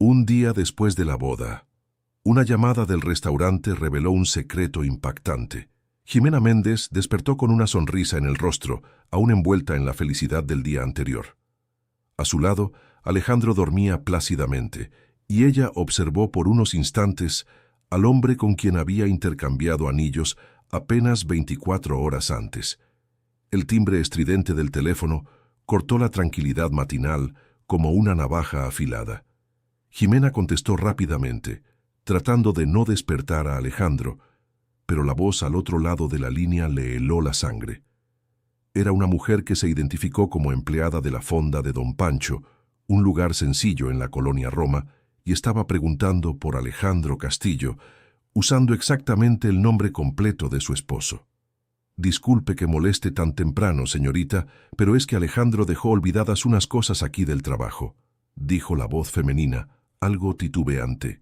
Un día después de la boda, una llamada del restaurante reveló un secreto impactante. Jimena Méndez despertó con una sonrisa en el rostro, aún envuelta en la felicidad del día anterior. A su lado, Alejandro dormía plácidamente, y ella observó por unos instantes al hombre con quien había intercambiado anillos apenas 24 horas antes. El timbre estridente del teléfono cortó la tranquilidad matinal como una navaja afilada. Jimena contestó rápidamente, tratando de no despertar a Alejandro, pero la voz al otro lado de la línea le heló la sangre. Era una mujer que se identificó como empleada de la fonda de Don Pancho, un lugar sencillo en la colonia Roma, y estaba preguntando por Alejandro Castillo, usando exactamente el nombre completo de su esposo. «Disculpe que moleste tan temprano, señorita, pero es que Alejandro dejó olvidadas unas cosas aquí del trabajo», dijo la voz femenina, algo titubeante.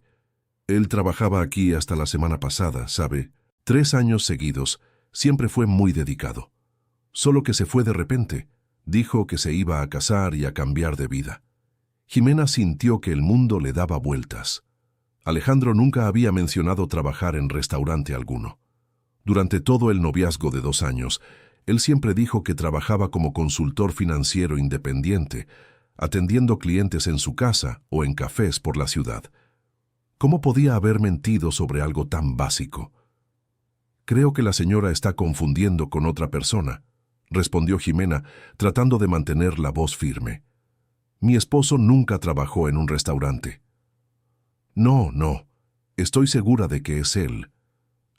«Él trabajaba aquí hasta la semana pasada, ¿sabe? 3 años seguidos, siempre fue muy dedicado. Solo que se fue de repente, dijo que se iba a casar y a cambiar de vida». Jimena sintió que el mundo le daba vueltas. Alejandro nunca había mencionado trabajar en restaurante alguno. Durante todo el noviazgo de 2 años, él siempre dijo que trabajaba como consultor financiero independiente, atendiendo clientes en su casa o en cafés por la ciudad. ¿Cómo podía haber mentido sobre algo tan básico? «Creo que la señora está confundiendo con otra persona», respondió Jimena, tratando de mantener la voz firme. «Mi esposo nunca trabajó en un restaurante». «No, estoy segura de que es él.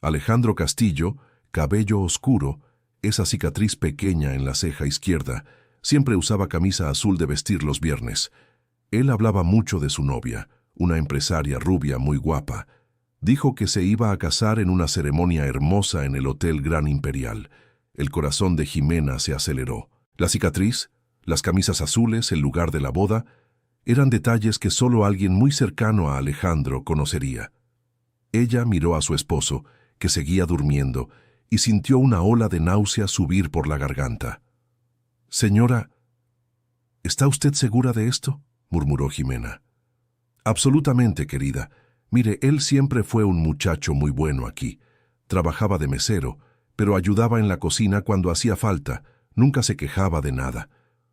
Alejandro Castillo, cabello oscuro, esa cicatriz pequeña en la ceja izquierda, siempre usaba camisa azul de vestir los viernes. Él hablaba mucho de su novia, una empresaria rubia muy guapa. Dijo que se iba a casar en una ceremonia hermosa en el Hotel Gran Imperial». El corazón de Jimena se aceleró. La cicatriz, las camisas azules, el lugar de la boda, eran detalles que solo alguien muy cercano a Alejandro conocería. Ella miró a su esposo, que seguía durmiendo, y sintió una ola de náusea subir por la garganta. «Señora, ¿está usted segura de esto?», murmuró Jimena. «Absolutamente, querida. Mire, él siempre fue un muchacho muy bueno aquí. Trabajaba de mesero, pero ayudaba en la cocina cuando hacía falta, nunca se quejaba de nada.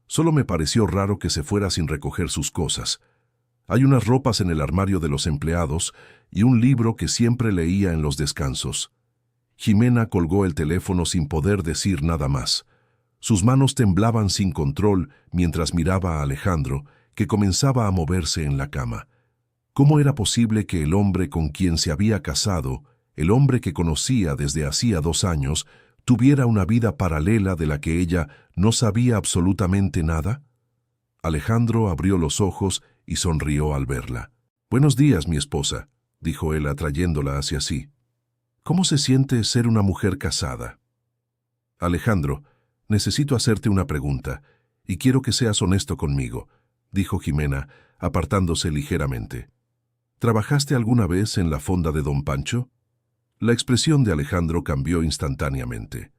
Solo me pareció raro que se fuera sin recoger sus cosas. Hay unas ropas en el armario de los empleados y un libro que siempre leía en los descansos». Jimena colgó el teléfono sin poder decir nada más. Sus manos temblaban sin control mientras miraba a Alejandro, que comenzaba a moverse en la cama. ¿Cómo era posible que el hombre con quien se había casado, el hombre que conocía desde hacía 2 años, tuviera una vida paralela de la que ella no sabía absolutamente nada? Alejandro abrió los ojos y sonrió al verla. «Buenos días, mi esposa», dijo él atrayéndola hacia sí. «¿Cómo se siente ser una mujer casada?» «Alejandro, necesito hacerte una pregunta, y quiero que seas honesto conmigo», dijo Jimena, apartándose ligeramente. «¿Trabajaste alguna vez en la fonda de Don Pancho?». La expresión de Alejandro cambió instantáneamente.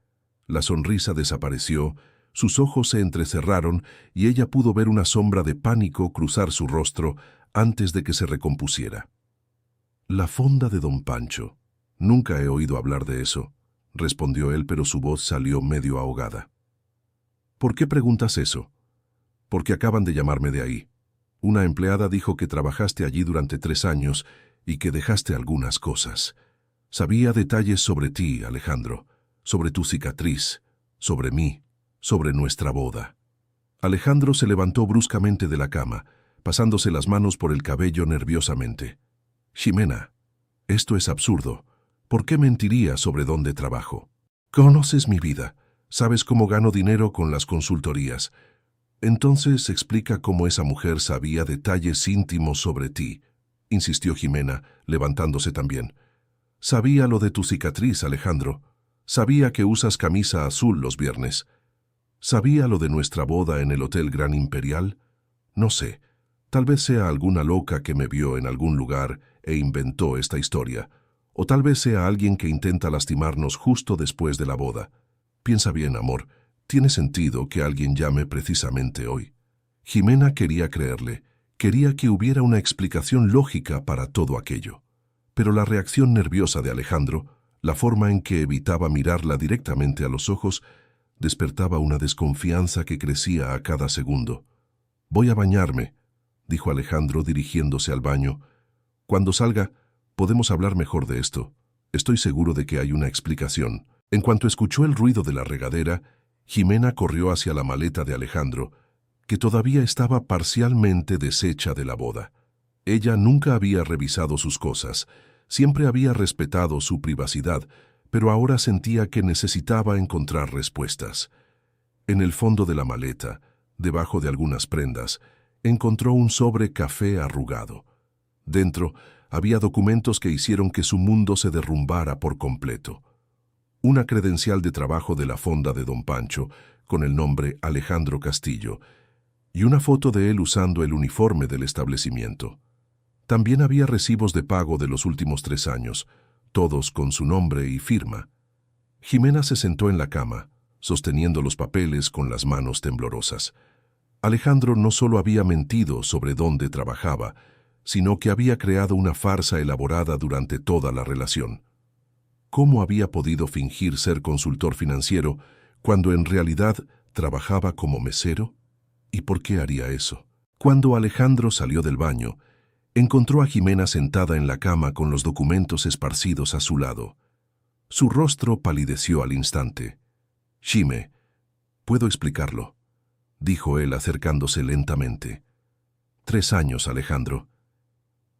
La sonrisa desapareció, sus ojos se entrecerraron y ella pudo ver una sombra de pánico cruzar su rostro antes de que se recompusiera. «La fonda de Don Pancho. Nunca he oído hablar de eso», respondió él, pero su voz salió medio ahogada. «¿Por qué preguntas eso?». «Porque acaban de llamarme de ahí. Una empleada dijo que trabajaste allí durante 3 años y que dejaste algunas cosas. Sabía detalles sobre ti, Alejandro, sobre tu cicatriz, sobre mí, sobre nuestra boda». Alejandro se levantó bruscamente de la cama, pasándose las manos por el cabello nerviosamente. «Jimena, esto es absurdo. ¿Por qué mentiría sobre dónde trabajo? Conoces mi vida, sabes cómo gano dinero con las consultorías. Entonces explica cómo esa mujer sabía detalles íntimos sobre ti», insistió Jimena, levantándose también. «Sabía lo de tu cicatriz, Alejandro. Sabía que usas camisa azul los viernes. ¿Sabía lo de nuestra boda en el Hotel Gran Imperial? No sé. Tal vez sea alguna loca que me vio en algún lugar e inventó esta historia. O tal vez sea alguien que intenta lastimarnos justo después de la boda. Piensa bien, amor. Tiene sentido que alguien llame precisamente hoy». Jimena quería creerle. Quería que hubiera una explicación lógica para todo aquello. Pero la reacción nerviosa de Alejandro, la forma en que evitaba mirarla directamente a los ojos, despertaba una desconfianza que crecía a cada segundo. «Voy a bañarme», dijo Alejandro dirigiéndose al baño. «Cuando salga, podemos hablar mejor de esto. Estoy seguro de que hay una explicación». En cuanto escuchó el ruido de la regadera, Jimena corrió hacia la maleta de Alejandro, que todavía estaba parcialmente deshecha de la boda. Ella nunca había revisado sus cosas, siempre había respetado su privacidad, pero ahora sentía que necesitaba encontrar respuestas. En el fondo de la maleta, debajo de algunas prendas, encontró un sobre café arrugado. Dentro había documentos que hicieron que su mundo se derrumbara por completo. Una credencial de trabajo de la fonda de Don Pancho, con el nombre Alejandro Castillo, y una foto de él usando el uniforme del establecimiento. También había recibos de pago de los últimos 3 años, todos con su nombre y firma. Jimena se sentó en la cama, sosteniendo los papeles con las manos temblorosas. Alejandro no solo había mentido sobre dónde trabajaba, sino que había creado una farsa elaborada durante toda la relación. ¿Cómo había podido fingir ser consultor financiero cuando en realidad trabajaba como mesero? ¿Y por qué haría eso? Cuando Alejandro salió del baño, encontró a Jimena sentada en la cama con los documentos esparcidos a su lado. Su rostro palideció al instante. «Xime, puedo explicarlo», dijo él acercándose lentamente. 3 años, Alejandro.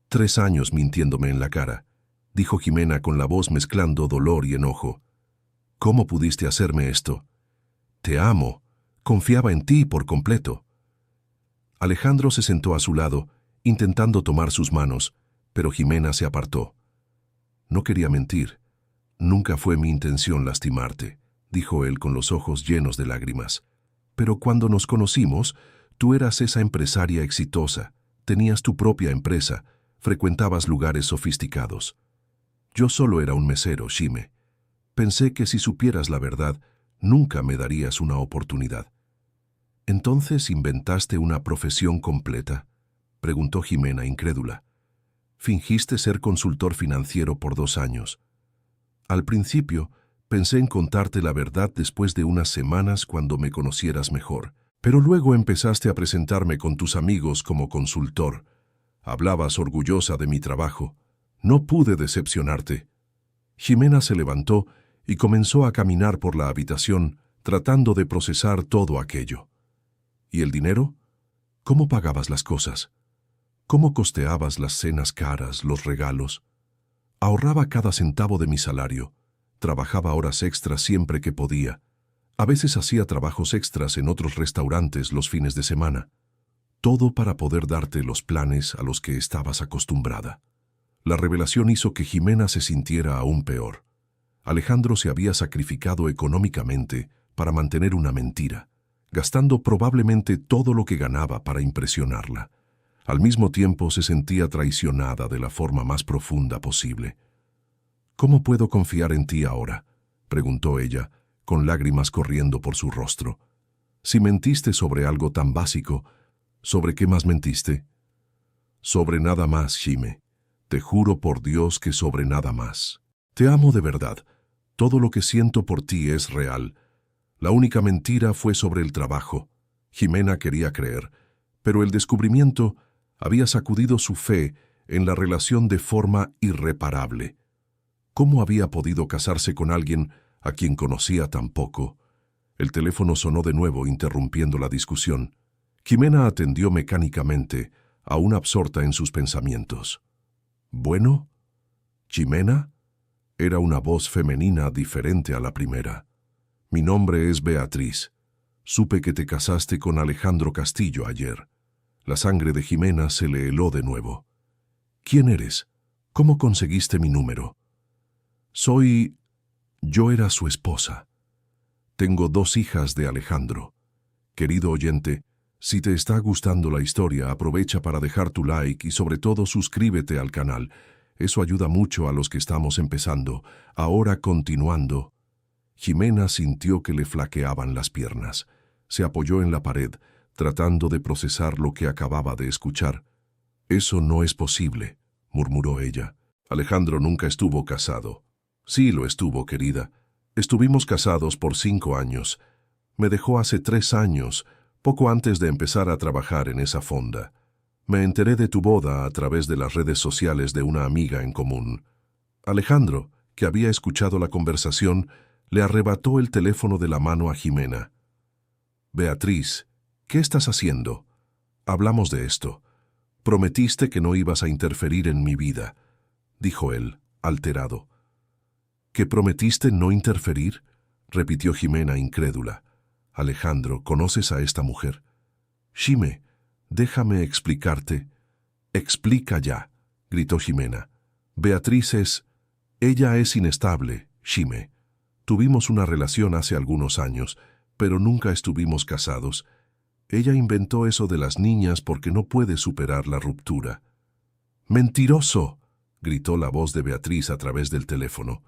3 años mintiéndome en la cara, dijo Jimena con la voz mezclando dolor y enojo. «¿Cómo pudiste hacerme esto? Te amo, confiaba en ti por completo». Alejandro se sentó a su lado, intentando tomar sus manos, pero Jimena se apartó. «No quería mentir. Nunca fue mi intención lastimarte», dijo él con los ojos llenos de lágrimas. «Pero cuando nos conocimos, tú eras esa empresaria exitosa, tenías tu propia empresa, frecuentabas lugares sofisticados. Yo solo era un mesero, Xime. Pensé que si supieras la verdad, nunca me darías una oportunidad». «¿Entonces inventaste una profesión completa?», preguntó Jimena incrédula. «Fingiste ser consultor financiero por 2 años. Al principio, pensé en contarte la verdad después de unas semanas cuando me conocieras mejor, pero luego empezaste a presentarme con tus amigos como consultor. Hablabas orgullosa de mi trabajo. No pude decepcionarte». Jimena se levantó y comenzó a caminar por la habitación, tratando de procesar todo aquello. «¿Y el dinero? ¿Cómo pagabas las cosas? ¿Cómo costeabas las cenas caras, los regalos?» «Ahorraba cada centavo de mi salario. Trabajaba horas extras siempre que podía. A veces hacía trabajos extras en otros restaurantes los fines de semana. Todo para poder darte los planes a los que estabas acostumbrada». La revelación hizo que Jimena se sintiera aún peor. Alejandro se había sacrificado económicamente para mantener una mentira, gastando probablemente todo lo que ganaba para impresionarla. Al mismo tiempo se sentía traicionada de la forma más profunda posible. «¿Cómo puedo confiar en ti ahora?», preguntó ella, con lágrimas corriendo por su rostro. «Si mentiste sobre algo tan básico, ¿sobre qué más mentiste?». «Sobre nada más, Xime. Te juro por Dios que sobre nada más. Te amo de verdad. Todo lo que siento por ti es real. La única mentira fue sobre el trabajo». Jimena quería creer, pero el descubrimiento había sacudido su fe en la relación de forma irreparable. ¿Cómo había podido casarse con alguien a quien conocía tan poco? El teléfono sonó de nuevo, interrumpiendo la discusión. Jimena atendió mecánicamente, aún absorta en sus pensamientos. «¿Bueno? ¿Ximena?». Era una voz femenina diferente a la primera. «Mi nombre es Beatriz. Supe que te casaste con Alejandro Castillo ayer». La sangre de Jimena se le heló de nuevo. «¿Quién eres? ¿Cómo conseguiste mi número?». Yo era su esposa. Tengo 2 hijas de Alejandro. Querido oyente, si te está gustando la historia, aprovecha para dejar tu like y sobre todo suscríbete al canal. Eso ayuda mucho a los que estamos empezando. Ahora continuando. Jimena sintió que le flaqueaban las piernas. Se apoyó en la pared, tratando de procesar lo que acababa de escuchar. «Eso no es posible», murmuró ella. «Alejandro nunca estuvo casado». «Sí lo estuvo, querida. Estuvimos casados por 5 años. Me dejó hace 3 años, poco antes de empezar a trabajar en esa fonda. Me enteré de tu boda a través de las redes sociales de una amiga en común». Alejandro, que había escuchado la conversación, le arrebató el teléfono de la mano a Jimena. «Beatriz, ¿qué estás haciendo? Hablamos de esto. Prometiste que no ibas a interferir en mi vida», dijo él, alterado. «¿Que prometiste no interferir?», repitió Jimena incrédula. «Alejandro, ¿conoces a esta mujer?». «Xime, déjame explicarte». «Explica ya», gritó Jimena. «Beatriz es... Ella es inestable, Xime. Tuvimos una relación hace algunos años, pero nunca estuvimos casados. Ella inventó eso de las niñas porque no puede superar la ruptura». «¡Mentiroso!», gritó la voz de Beatriz a través del teléfono.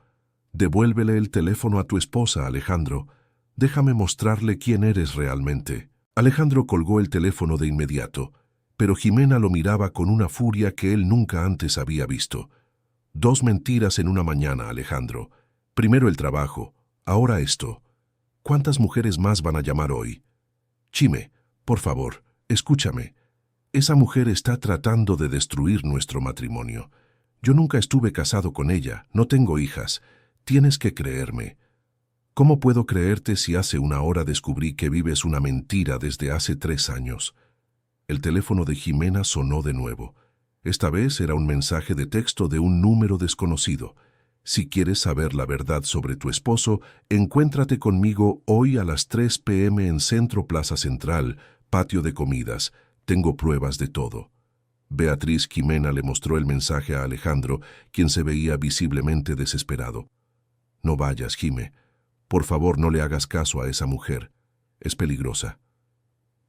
«Devuélvele el teléfono a tu esposa, Alejandro. Déjame mostrarle quién eres realmente». Alejandro colgó el teléfono de inmediato, pero Jimena lo miraba con una furia que él nunca antes había visto. «2 mentiras en una mañana, Alejandro. Primero el trabajo, ahora esto. ¿Cuántas mujeres más van a llamar hoy? Xime, por favor, escúchame. Esa mujer está tratando de destruir nuestro matrimonio. Yo nunca estuve casado con ella, no tengo hijas. Tienes que creerme». «¿Cómo puedo creerte si hace 1 hora descubrí que vives una mentira desde hace 3 años?» El teléfono de Jimena sonó de nuevo. Esta vez era un mensaje de texto de un número desconocido. «Si quieres saber la verdad sobre tu esposo, encuéntrate conmigo hoy a las 3 p.m. en Centro Plaza Central, patio de comidas. Tengo pruebas de todo». Beatriz Jimena le mostró el mensaje a Alejandro, quien se veía visiblemente desesperado. «No vayas, Jime. Por favor, no le hagas caso a esa mujer. Es peligrosa».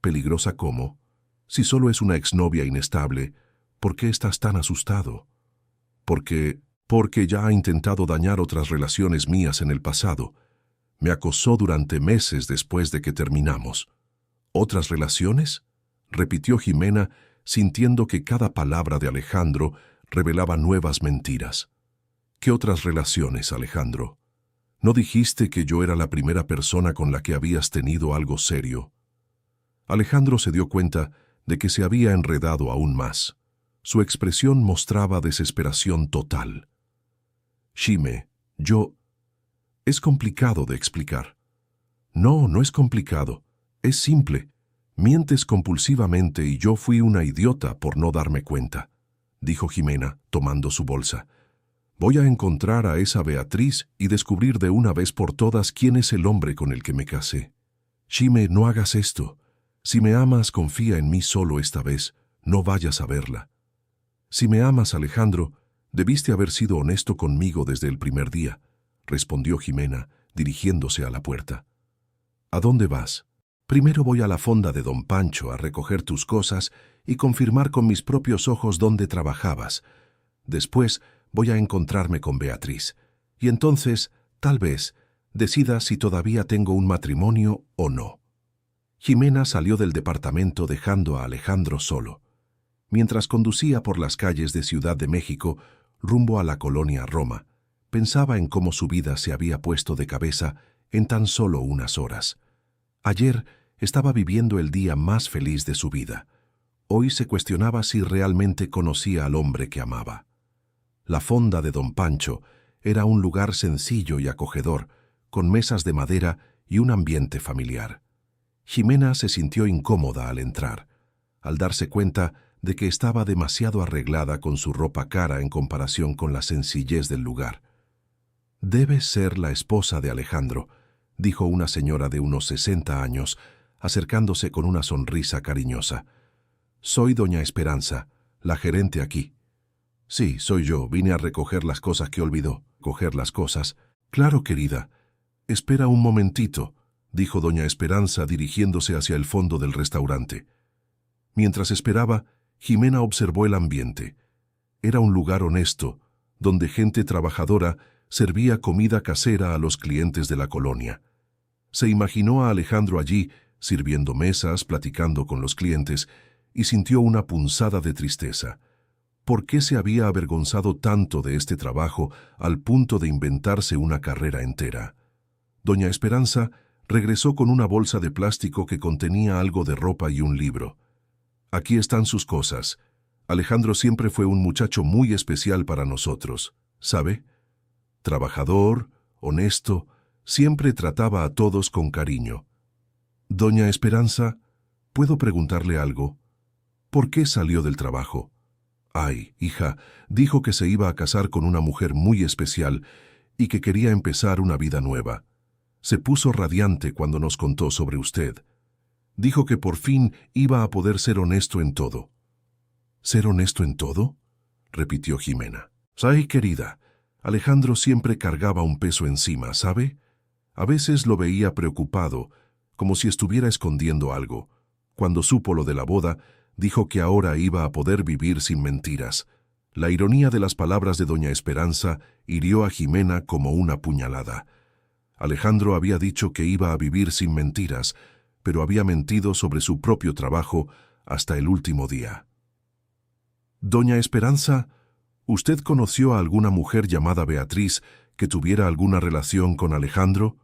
«¿Peligrosa cómo? Si solo es una exnovia inestable, ¿por qué estás tan asustado?» Porque ya ha intentado dañar otras relaciones mías en el pasado. Me acosó durante meses después de que terminamos». «¿Otras relaciones?», repitió Jimena, sintiendo que cada palabra de Alejandro revelaba nuevas mentiras. «¿Qué otras relaciones, Alejandro? ¿No dijiste que yo era la primera persona con la que habías tenido algo serio?». Alejandro se dio cuenta de que se había enredado aún más. Su expresión mostraba desesperación total. «Xime, yo...». «Es complicado de explicar». «No, no es complicado. Es simple. Mientes compulsivamente y yo fui una idiota por no darme cuenta», dijo Jimena, tomando su bolsa. «Voy a encontrar a esa Beatriz y descubrir de una vez por todas quién es el hombre con el que me casé». «Xime, no hagas esto. Si me amas, confía en mí solo esta vez. No vayas a verla». «Si me amas, Alejandro, debiste haber sido honesto conmigo desde el primer día», respondió Jimena, dirigiéndose a la puerta. «¿A dónde vas?». «Primero voy a la fonda de don Pancho a recoger tus cosas y confirmar con mis propios ojos dónde trabajabas. Después voy a encontrarme con Beatriz. Y entonces, tal vez, decida si todavía tengo un matrimonio o no». Jimena salió del departamento dejando a Alejandro solo. Mientras conducía por las calles de Ciudad de México, rumbo a la colonia Roma, pensaba en cómo su vida se había puesto de cabeza en tan solo unas horas. Ayer estaba viviendo el día más feliz de su vida. Hoy se cuestionaba si realmente conocía al hombre que amaba. La fonda de don Pancho era un lugar sencillo y acogedor, con mesas de madera y un ambiente familiar. Jimena se sintió incómoda al entrar, al darse cuenta de que estaba demasiado arreglada con su ropa cara en comparación con la sencillez del lugar. «Debes ser la esposa de Alejandro», dijo una señora de unos 60 años, acercándose con una sonrisa cariñosa. «Soy doña Esperanza, la gerente aquí». «Sí, soy yo. Vine a recoger las cosas que olvidó». «¿Coger las cosas?» «Claro, querida. Espera un momentito», dijo doña Esperanza dirigiéndose hacia el fondo del restaurante. Mientras esperaba, Jimena observó el ambiente. Era un lugar honesto, donde gente trabajadora servía comida casera a los clientes de la colonia. Se imaginó a Alejandro allí, sirviendo mesas, platicando con los clientes, y sintió una punzada de tristeza. ¿Por qué se había avergonzado tanto de este trabajo al punto de inventarse una carrera entera? Doña Esperanza regresó con una bolsa de plástico que contenía algo de ropa y un libro. Aquí están sus cosas. Alejandro siempre fue un muchacho muy especial para nosotros, ¿sabe? Trabajador, honesto, siempre trataba a todos con cariño. Doña Esperanza, ¿puedo preguntarle algo? ¿Por qué salió del trabajo? Ay, hija, dijo que se iba a casar con una mujer muy especial y que quería empezar una vida nueva. Se puso radiante cuando nos contó sobre usted. Dijo que por fin iba a poder ser honesto en todo. ¿Ser honesto en todo?, repitió Jimena. Ay, querida, Alejandro siempre cargaba un peso encima, ¿sabe? A veces lo veía preocupado, como si estuviera escondiendo algo. Cuando supo lo de la boda, dijo que ahora iba a poder vivir sin mentiras. La ironía de las palabras de doña Esperanza hirió a Jimena como una puñalada. Alejandro había dicho que iba a vivir sin mentiras, pero había mentido sobre su propio trabajo hasta el último día. Doña Esperanza, ¿usted conoció a alguna mujer llamada Beatriz que tuviera alguna relación con Alejandro?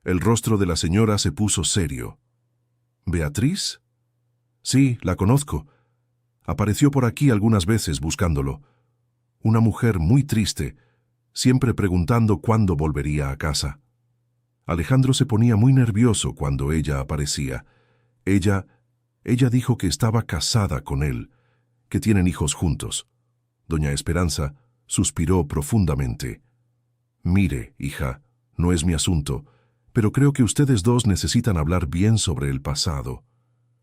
El rostro de la señora se puso serio. ¿Beatriz? Sí, la conozco. Apareció por aquí algunas veces buscándolo. Una mujer muy triste, siempre preguntando cuándo volvería a casa. Alejandro se ponía muy nervioso cuando ella aparecía. Ella dijo que estaba casada con él, que tienen hijos juntos. Doña Esperanza suspiró profundamente. Mire, hija, no es mi asunto, pero creo que ustedes dos necesitan hablar bien sobre el pasado.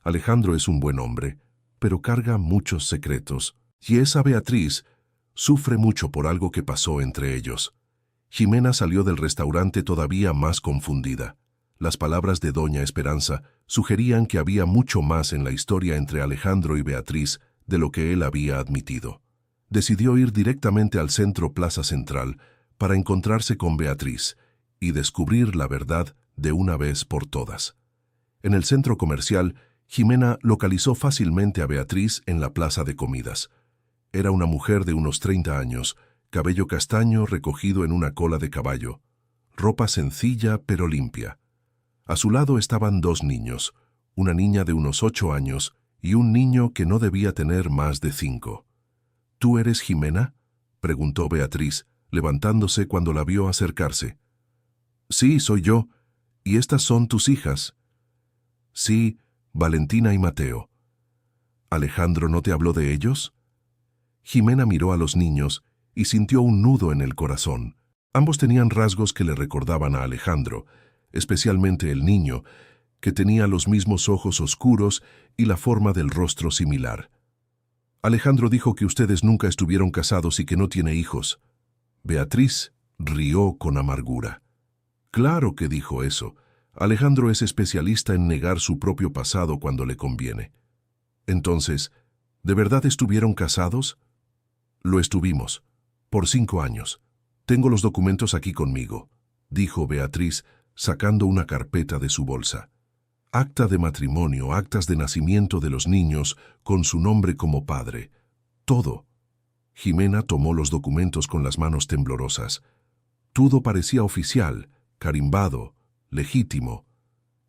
Alejandro es un buen hombre, pero carga muchos secretos, y esa Beatriz sufre mucho por algo que pasó entre ellos. Jimena salió del restaurante todavía más confundida. Las palabras de doña Esperanza sugerían que había mucho más en la historia entre Alejandro y Beatriz de lo que él había admitido. Decidió ir directamente al centro Plaza Central para encontrarse con Beatriz y descubrir la verdad de una vez por todas. En el centro comercial, Jimena localizó fácilmente a Beatriz en la plaza de comidas. Era una mujer de unos 30 años, cabello castaño recogido en una cola de caballo, ropa sencilla pero limpia. A su lado estaban dos niños, una niña de unos 8 años y un niño que no debía tener más de 5. ¿Tú eres Jimena?, preguntó Beatriz, levantándose cuando la vio acercarse. Sí, soy yo. ¿Y estas son tus hijas? Sí, Valentina y Mateo. ¿Alejandro no te habló de ellos? Jimena miró a los niños y sintió un nudo en el corazón. Ambos tenían rasgos que le recordaban a Alejandro, especialmente el niño, que tenía los mismos ojos oscuros y la forma del rostro similar. Alejandro dijo que ustedes nunca estuvieron casados y que no tiene hijos. Beatriz rió con amargura. Claro que dijo eso. Alejandro es especialista en negar su propio pasado cuando le conviene. Entonces, ¿de verdad estuvieron casados? Lo estuvimos, por 5 años. Tengo los documentos aquí conmigo, dijo Beatriz, sacando una carpeta de su bolsa. Acta de matrimonio, actas de nacimiento de los niños, con su nombre como padre. Todo. Jimena tomó los documentos con las manos temblorosas. Tudo parecía oficial, carimbado, legítimo.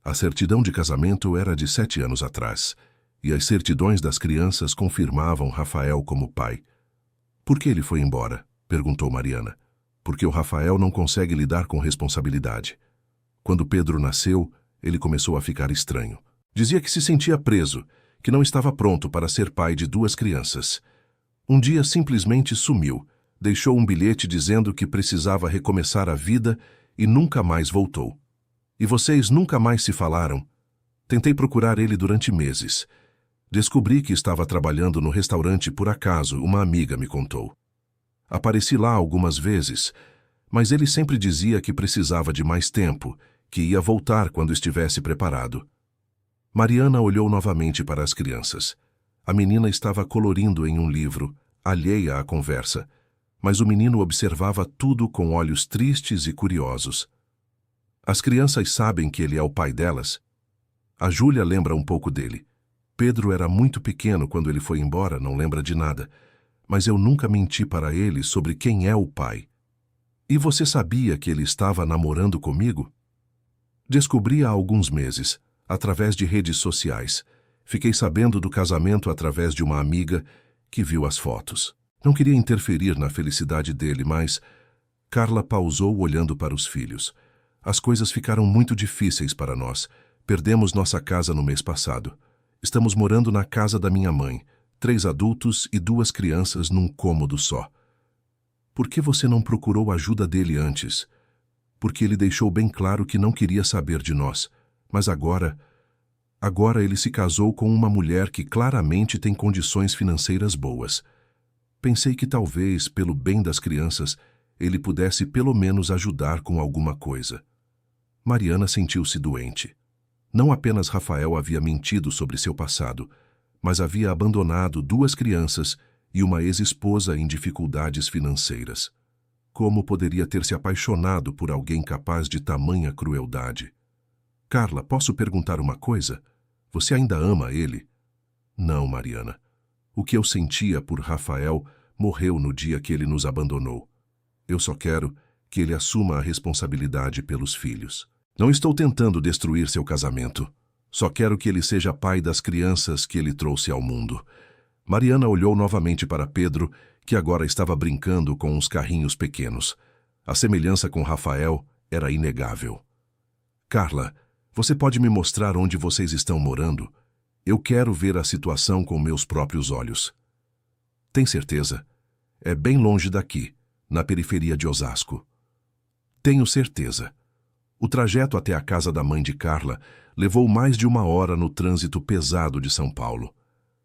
A certidão de casamento era de 7 anos atrás, e as certidões das crianças confirmavam Rafael como pai. Por que ele foi embora? Perguntou Mariana. Porque o Rafael não consegue lidar com responsabilidade. Quando Pedro nasceu, ele começou a ficar estranho. Dizia que se sentia preso, que não estava pronto para ser pai de 2 crianças. Um dia simplesmente sumiu, deixou um bilhete dizendo que precisava recomeçar a vida e nunca mais voltou. E vocês nunca mais se falaram? Tentei procurar ele durante meses. Descobri que estava trabalhando no restaurante por acaso, uma amiga me contou. Apareci lá algumas vezes, mas ele sempre dizia que precisava de mais tempo, que ia voltar quando estivesse preparado. Mariana olhou novamente para as crianças. A menina estava colorindo em um livro, alheia à conversa, mas o menino observava tudo com olhos tristes e curiosos. As crianças sabem que ele é o pai delas? A Júlia lembra um pouco dele. Pedro era muito pequeno quando ele foi embora, não lembra de nada. Mas eu nunca menti para ele sobre quem é o pai. E você sabia que ele estava namorando comigo? Descobri há alguns meses, através de redes sociais. Fiquei sabendo do casamento através de uma amiga que viu as fotos. Não queria interferir na felicidade dele, mas... Carla pausou olhando para os filhos. As coisas ficaram muito difíceis para nós. Perdemos nossa casa no mês passado. Estamos morando na casa da minha mãe, 3 adultos e 2 crianças num cômodo só. Por que você não procurou a ajuda dele antes? Porque ele deixou bem claro que não queria saber de nós. Mas agora ele se casou com uma mulher que claramente tem condições financeiras boas. Pensei que talvez, pelo bem das crianças, ele pudesse pelo menos ajudar com alguma coisa. Mariana sentiu-se doente. Não apenas Rafael havia mentido sobre seu passado, mas havia abandonado 2 crianças e uma ex-esposa em dificuldades financeiras. Como poderia ter se apaixonado por alguém capaz de tamanha crueldade? Carla, posso perguntar uma coisa? Você ainda ama ele? Não, Mariana. O que eu sentia por Rafael morreu no dia que ele nos abandonou. Eu só quero que ele assuma a responsabilidade pelos filhos. Não estou tentando destruir seu casamento. Só quero que ele seja pai das crianças que ele trouxe ao mundo. Mariana olhou novamente para Pedro, que agora estava brincando com uns carrinhos pequenos. A semelhança com Rafael era inegável. Carla, você pode me mostrar onde vocês estão morando? Eu quero ver a situação com meus próprios olhos. Tem certeza? É bem longe daqui, na periferia de Osasco. Tenho certeza. O trajeto até a casa da mãe de Carla levou mais de 1 hora no trânsito pesado de São Paulo.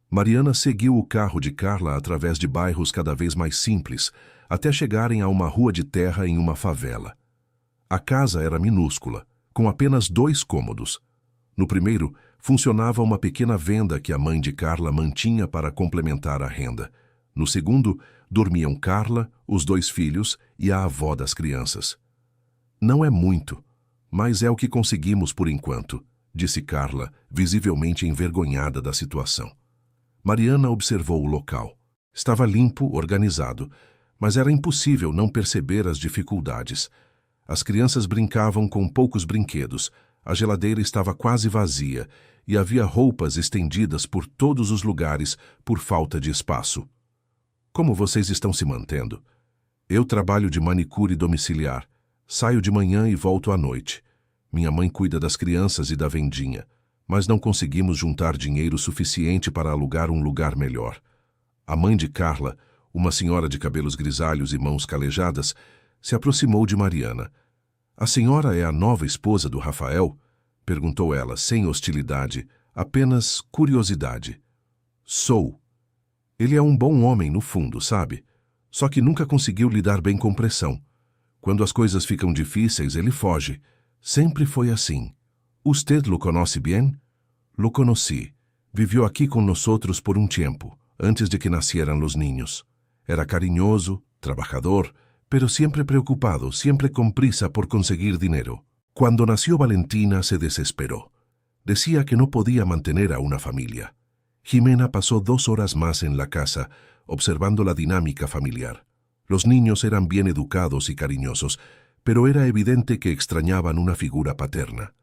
Mariana seguiu o carro de Carla através de bairros cada vez mais simples, até chegarem a uma rua de terra em uma favela. A casa era minúscula, com apenas 2 cômodos. No primeiro, funcionava uma pequena venda que a mãe de Carla mantinha para complementar a renda. No segundo, dormiam Carla, os 2 filhos e a avó das crianças. Não é muito, mas é o que conseguimos por enquanto, disse Carla, visivelmente envergonhada da situação. Mariana observou o local. Estava limpo, organizado, mas era impossível não perceber as dificuldades. As crianças brincavam com poucos brinquedos, a geladeira estava quase vazia e havia roupas estendidas por todos os lugares por falta de espaço. Como vocês estão se mantendo? Eu trabalho de manicure domiciliar. Saio de manhã e volto à noite. Minha mãe cuida das crianças e da vendinha, mas não conseguimos juntar dinheiro suficiente para alugar um lugar melhor. A mãe de Carla, uma senhora de cabelos grisalhos e mãos calejadas, se aproximou de Mariana. A senhora é a nova esposa do Rafael? Perguntou ela, sem hostilidade, apenas curiosidade. Sou. Ele é um bom homem, no fundo, sabe? Só que nunca conseguiu lidar bem com pressão. Quando as coisas ficam difíceis, ele foge. Sempre foi assim. Usted lo conoce bien? Lo conocí. Vivió aqui con nosotros por un tiempo, antes de que nacieran los niños. Era cariñoso, trabajador, pero siempre preocupado, siempre con prisa por conseguir dinero. Cuando nació Valentina se desesperó. Decía que no podía mantener a una familia. Jimena pasó 2 horas más en la casa, observando la dinámica familiar. Los niños eran bien educados y cariñosos, pero era evidente que extrañaban una figura paterna.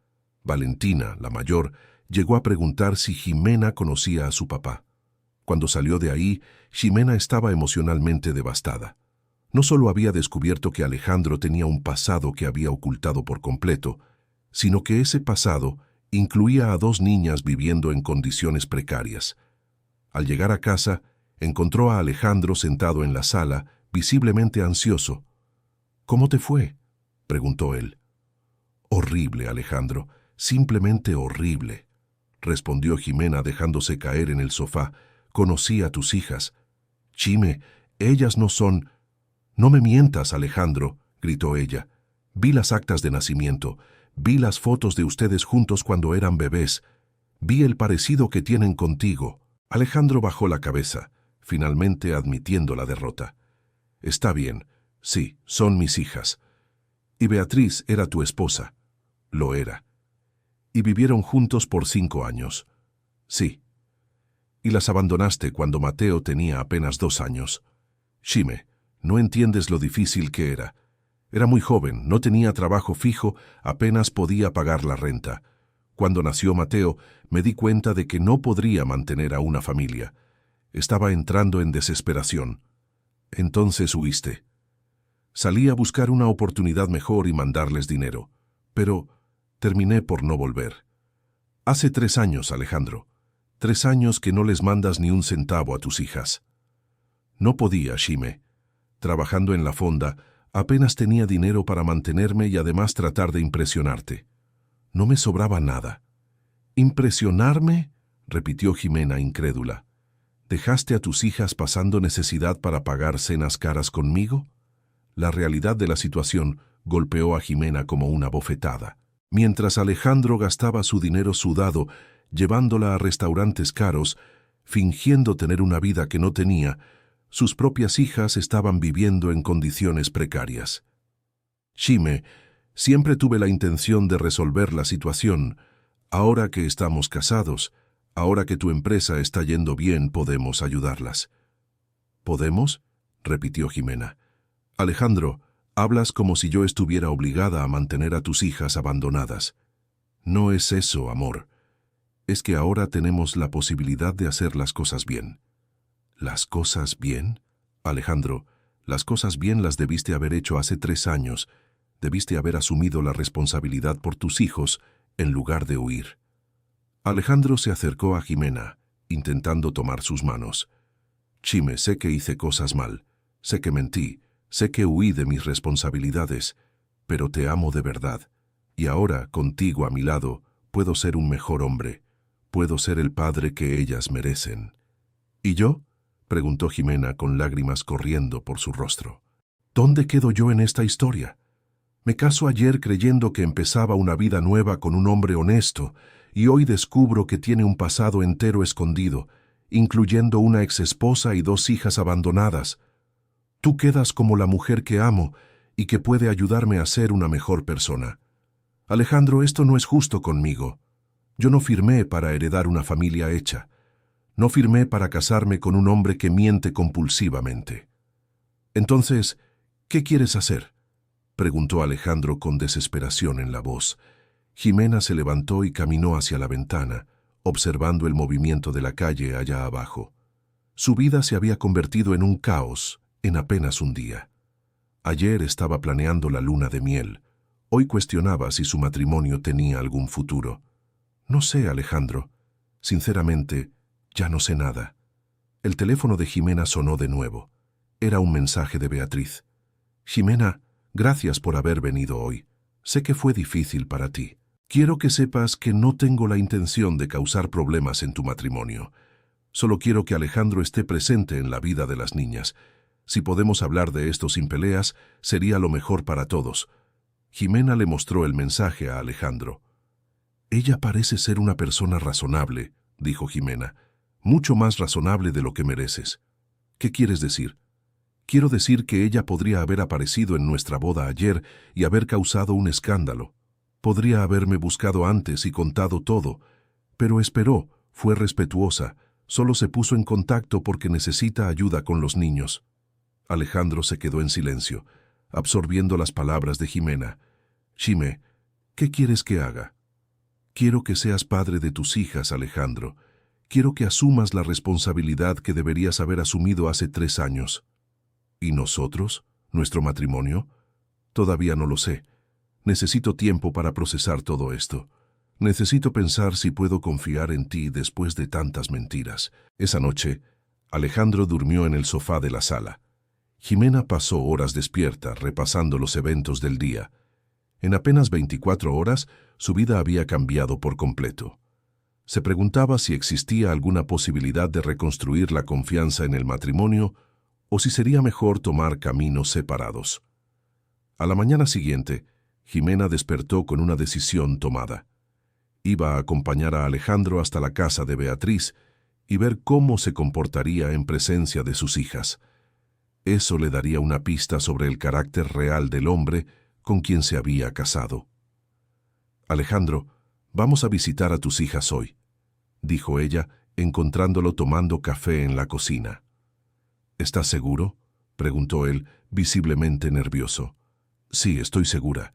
Valentina, la mayor, llegó a preguntar si Jimena conocía a su papá. Cuando salió de ahí, Jimena estaba emocionalmente devastada. No solo había descubierto que Alejandro tenía un pasado que había ocultado por completo, sino que ese pasado incluía a 2 niñas viviendo en condiciones precarias. Al llegar a casa, encontró a Alejandro sentado en la sala, visiblemente ansioso. «¿Cómo te fue?», preguntó él. «Horrible, Alejandro, simplemente horrible», respondió Jimena dejándose caer en el sofá. «Conocí a tus hijas». «Chime, ellas no son...» «No me mientas, Alejandro», gritó ella. «Vi las actas de nacimiento. Vi las fotos de ustedes juntos cuando eran bebés. Vi el parecido que tienen contigo». Alejandro bajó la cabeza, finalmente admitiendo la derrota. «Está bien. Sí, son mis hijas. Y Beatriz era tu esposa». «Lo era». Y vivieron juntos por 5 años. Sí. Y las abandonaste cuando Mateo tenía apenas 2 años. Shime, no entiendes lo difícil que era. Era muy joven, no tenía trabajo fijo, apenas podía pagar la renta. Cuando nació Mateo, me di cuenta de que no podría mantener a una familia. Estaba entrando en desesperación. Entonces huiste. Salí a buscar una oportunidad mejor y mandarles dinero. Pero terminé por no volver. Hace 3 años, Alejandro. 3 años que no les mandas ni un centavo a tus hijas. No podía, Shime. Trabajando en la fonda, apenas tenía dinero para mantenerme y además tratar de impresionarte. No me sobraba nada. ¿Impresionarme?, repitió Jimena incrédula. ¿Dejaste a tus hijas pasando necesidad para pagar cenas caras conmigo? La realidad de la situación golpeó a Jimena como una bofetada. Mientras Alejandro gastaba su dinero sudado, llevándola a restaurantes caros, fingiendo tener una vida que no tenía, sus propias hijas estaban viviendo en condiciones precarias. Shime, siempre tuve la intención de resolver la situación. Ahora que estamos casados, ahora que tu empresa está yendo bien, podemos ayudarlas. ¿Podemos?, repitió Jimena. Alejandro, hablas como si yo estuviera obligada a mantener a tus hijas abandonadas. No es eso, amor. Es que ahora tenemos la posibilidad de hacer las cosas bien. ¿Las cosas bien? Alejandro, las cosas bien las debiste haber hecho hace 3 años. Debiste haber asumido la responsabilidad por tus hijos en lugar de huir. Alejandro se acercó a Jimena, intentando tomar sus manos. Shime, sé que hice cosas mal, sé que mentí, sé que huí de mis responsabilidades, pero te amo de verdad. Y ahora, contigo a mi lado, puedo ser un mejor hombre. Puedo ser el padre que ellas merecen. ¿Y yo?, preguntó Jimena con lágrimas corriendo por su rostro. ¿Dónde quedo yo en esta historia? Me caso ayer creyendo que empezaba una vida nueva con un hombre honesto, y hoy descubro que tiene un pasado entero escondido, incluyendo una exesposa y 2 hijas abandonadas. Tú quedas como la mujer que amo y que puede ayudarme a ser una mejor persona. Alejandro, esto no es justo conmigo. Yo no firmé para heredar una familia hecha. No firmé para casarme con un hombre que miente compulsivamente. Entonces, ¿qué quieres hacer?, preguntó Alejandro con desesperación en la voz. Jimena se levantó y caminó hacia la ventana, observando el movimiento de la calle allá abajo. Su vida se había convertido en un caos en apenas un día. Ayer estaba planeando la luna de miel. Hoy cuestionaba si su matrimonio tenía algún futuro. No sé, Alejandro. Sinceramente, ya no sé nada. El teléfono de Jimena sonó de nuevo. Era un mensaje de Beatriz. Jimena, gracias por haber venido hoy. Sé que fue difícil para ti. Quiero que sepas que no tengo la intención de causar problemas en tu matrimonio. Solo quiero que Alejandro esté presente en la vida de las niñas. Si podemos hablar de esto sin peleas, sería lo mejor para todos. Jimena le mostró el mensaje a Alejandro. Ella parece ser una persona razonable, dijo Jimena. Mucho más razonable de lo que mereces. ¿Qué quieres decir? Quiero decir que ella podría haber aparecido en nuestra boda ayer y haber causado un escándalo. Podría haberme buscado antes y contado todo, pero esperó, fue respetuosa, solo se puso en contacto porque necesita ayuda con los niños. Alejandro se quedó en silencio, absorbiendo las palabras de Jimena. Shime, ¿qué quieres que haga? Quiero que seas padre de tus hijas, Alejandro. Quiero que asumas la responsabilidad que deberías haber asumido hace 3 años. ¿Y nosotros? ¿Nuestro matrimonio? Todavía no lo sé. Necesito tiempo para procesar todo esto. Necesito pensar si puedo confiar en ti después de tantas mentiras. Esa noche, Alejandro durmió en el sofá de la sala. Jimena pasó horas despierta, repasando los eventos del día. En apenas 24 horas, su vida había cambiado por completo. Se preguntaba si existía alguna posibilidad de reconstruir la confianza en el matrimonio o si sería mejor tomar caminos separados. A la mañana siguiente, Jimena despertó con una decisión tomada. Iba a acompañar a Alejandro hasta la casa de Beatriz y ver cómo se comportaría en presencia de sus hijas. Eso le daría una pista sobre el carácter real del hombre con quien se había casado. Alejandro, Vamos a visitar a tus hijas hoy, dijo ella, encontrándolo tomando café en la cocina. ¿Estás seguro?, preguntó él, visiblemente nervioso. Sí, estoy segura.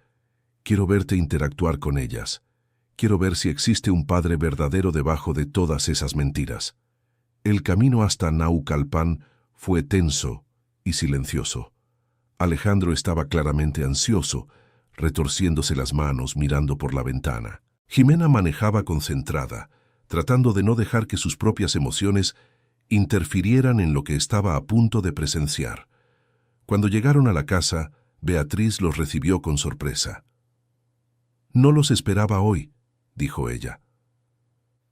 Quiero verte interactuar con ellas. Quiero ver si existe un padre verdadero debajo de todas esas mentiras. El camino hasta Naucalpan fue tenso y silencioso. Alejandro estaba claramente ansioso, retorciéndose las manos mirando por la ventana. Jimena manejaba concentrada, tratando de no dejar que sus propias emociones interfirieran en lo que estaba a punto de presenciar. Cuando llegaron a la casa, Beatriz los recibió con sorpresa. «No los esperaba hoy», dijo ella.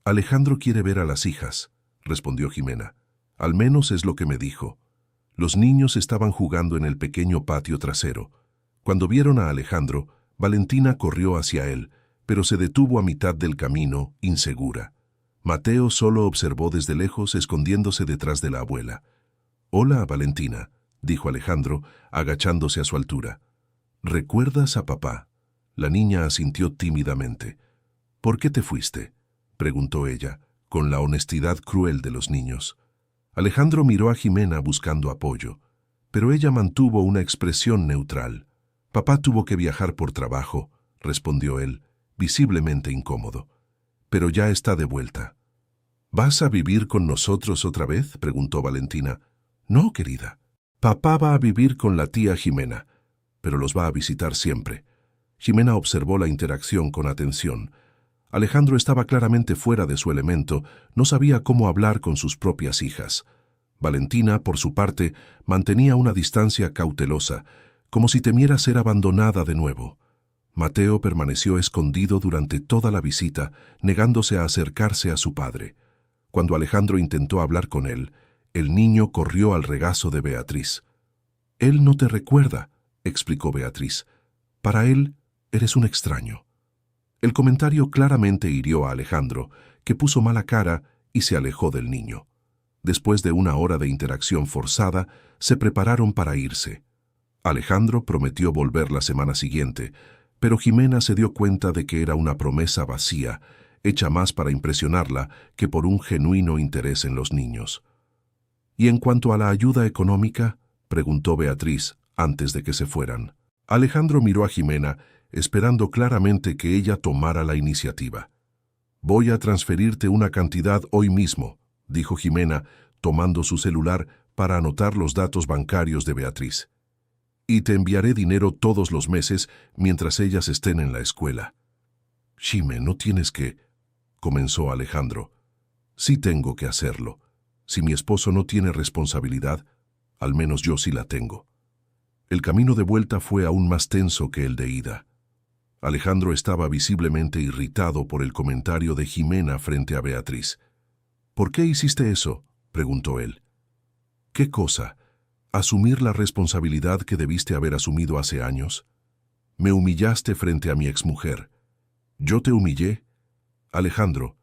«Alejandro quiere ver a las hijas», respondió Jimena. «Al menos es lo que me dijo». Los niños estaban jugando en el pequeño patio trasero. Cuando vieron a Alejandro, Valentina corrió hacia él, pero se detuvo a mitad del camino, insegura. Mateo solo observó desde lejos, escondiéndose detrás de la abuela. «Hola, Valentina», dijo Alejandro, agachándose a su altura. «¿Recuerdas a papá?». La niña asintió tímidamente. «¿Por qué te fuiste?», preguntó ella, con la honestidad cruel de los niños. Alejandro miró a Jimena buscando apoyo, pero ella mantuvo una expresión neutral. «Papá tuvo que viajar por trabajo», respondió él, visiblemente incómodo. «Pero ya está de vuelta». «¿Vas a vivir con nosotros otra vez?», preguntó Valentina. «No, querida. Papá va a vivir con la tía Jimena, pero los va a visitar siempre». Jimena observó la interacción con atención. Alejandro estaba claramente fuera de su elemento, no sabía cómo hablar con sus propias hijas. Valentina, por su parte, mantenía una distancia cautelosa, como si temiera ser abandonada de nuevo. Mateo permaneció escondido durante toda la visita, negándose a acercarse a su padre. Cuando Alejandro intentó hablar con él, el niño corrió al regazo de Beatriz. «Él no te recuerda», explicó Beatriz. «Para él, eres un extraño». El comentario claramente hirió a Alejandro, que puso mala cara y se alejó del niño. Después de una hora de interacción forzada, se prepararon para irse. Alejandro prometió volver la semana siguiente, pero Jimena se dio cuenta de que era una promesa vacía, hecha más para impresionarla que por un genuino interés en los niños. «¿Y en cuanto a la ayuda económica?», preguntó Beatriz antes de que se fueran. Alejandro miró a Jimena, esperando claramente que ella tomara la iniciativa. «Voy a transferirte una cantidad hoy mismo», dijo Jimena, tomando su celular para anotar los datos bancarios de Beatriz. «Y te enviaré dinero todos los meses mientras ellas estén en la escuela». «Jime, no tienes que», comenzó Alejandro. «Sí tengo que hacerlo. Si mi esposo no tiene responsabilidad, al menos yo sí la tengo». El camino de vuelta fue aún más tenso que el de ida. Alejandro estaba visiblemente irritado por el comentario de Jimena frente a Beatriz. «¿Por qué hiciste eso?», preguntó él. «¿Qué cosa? ¿Asumir la responsabilidad que debiste haber asumido hace años? Me humillaste frente a mi exmujer. ¿Yo te humillé? Alejandro,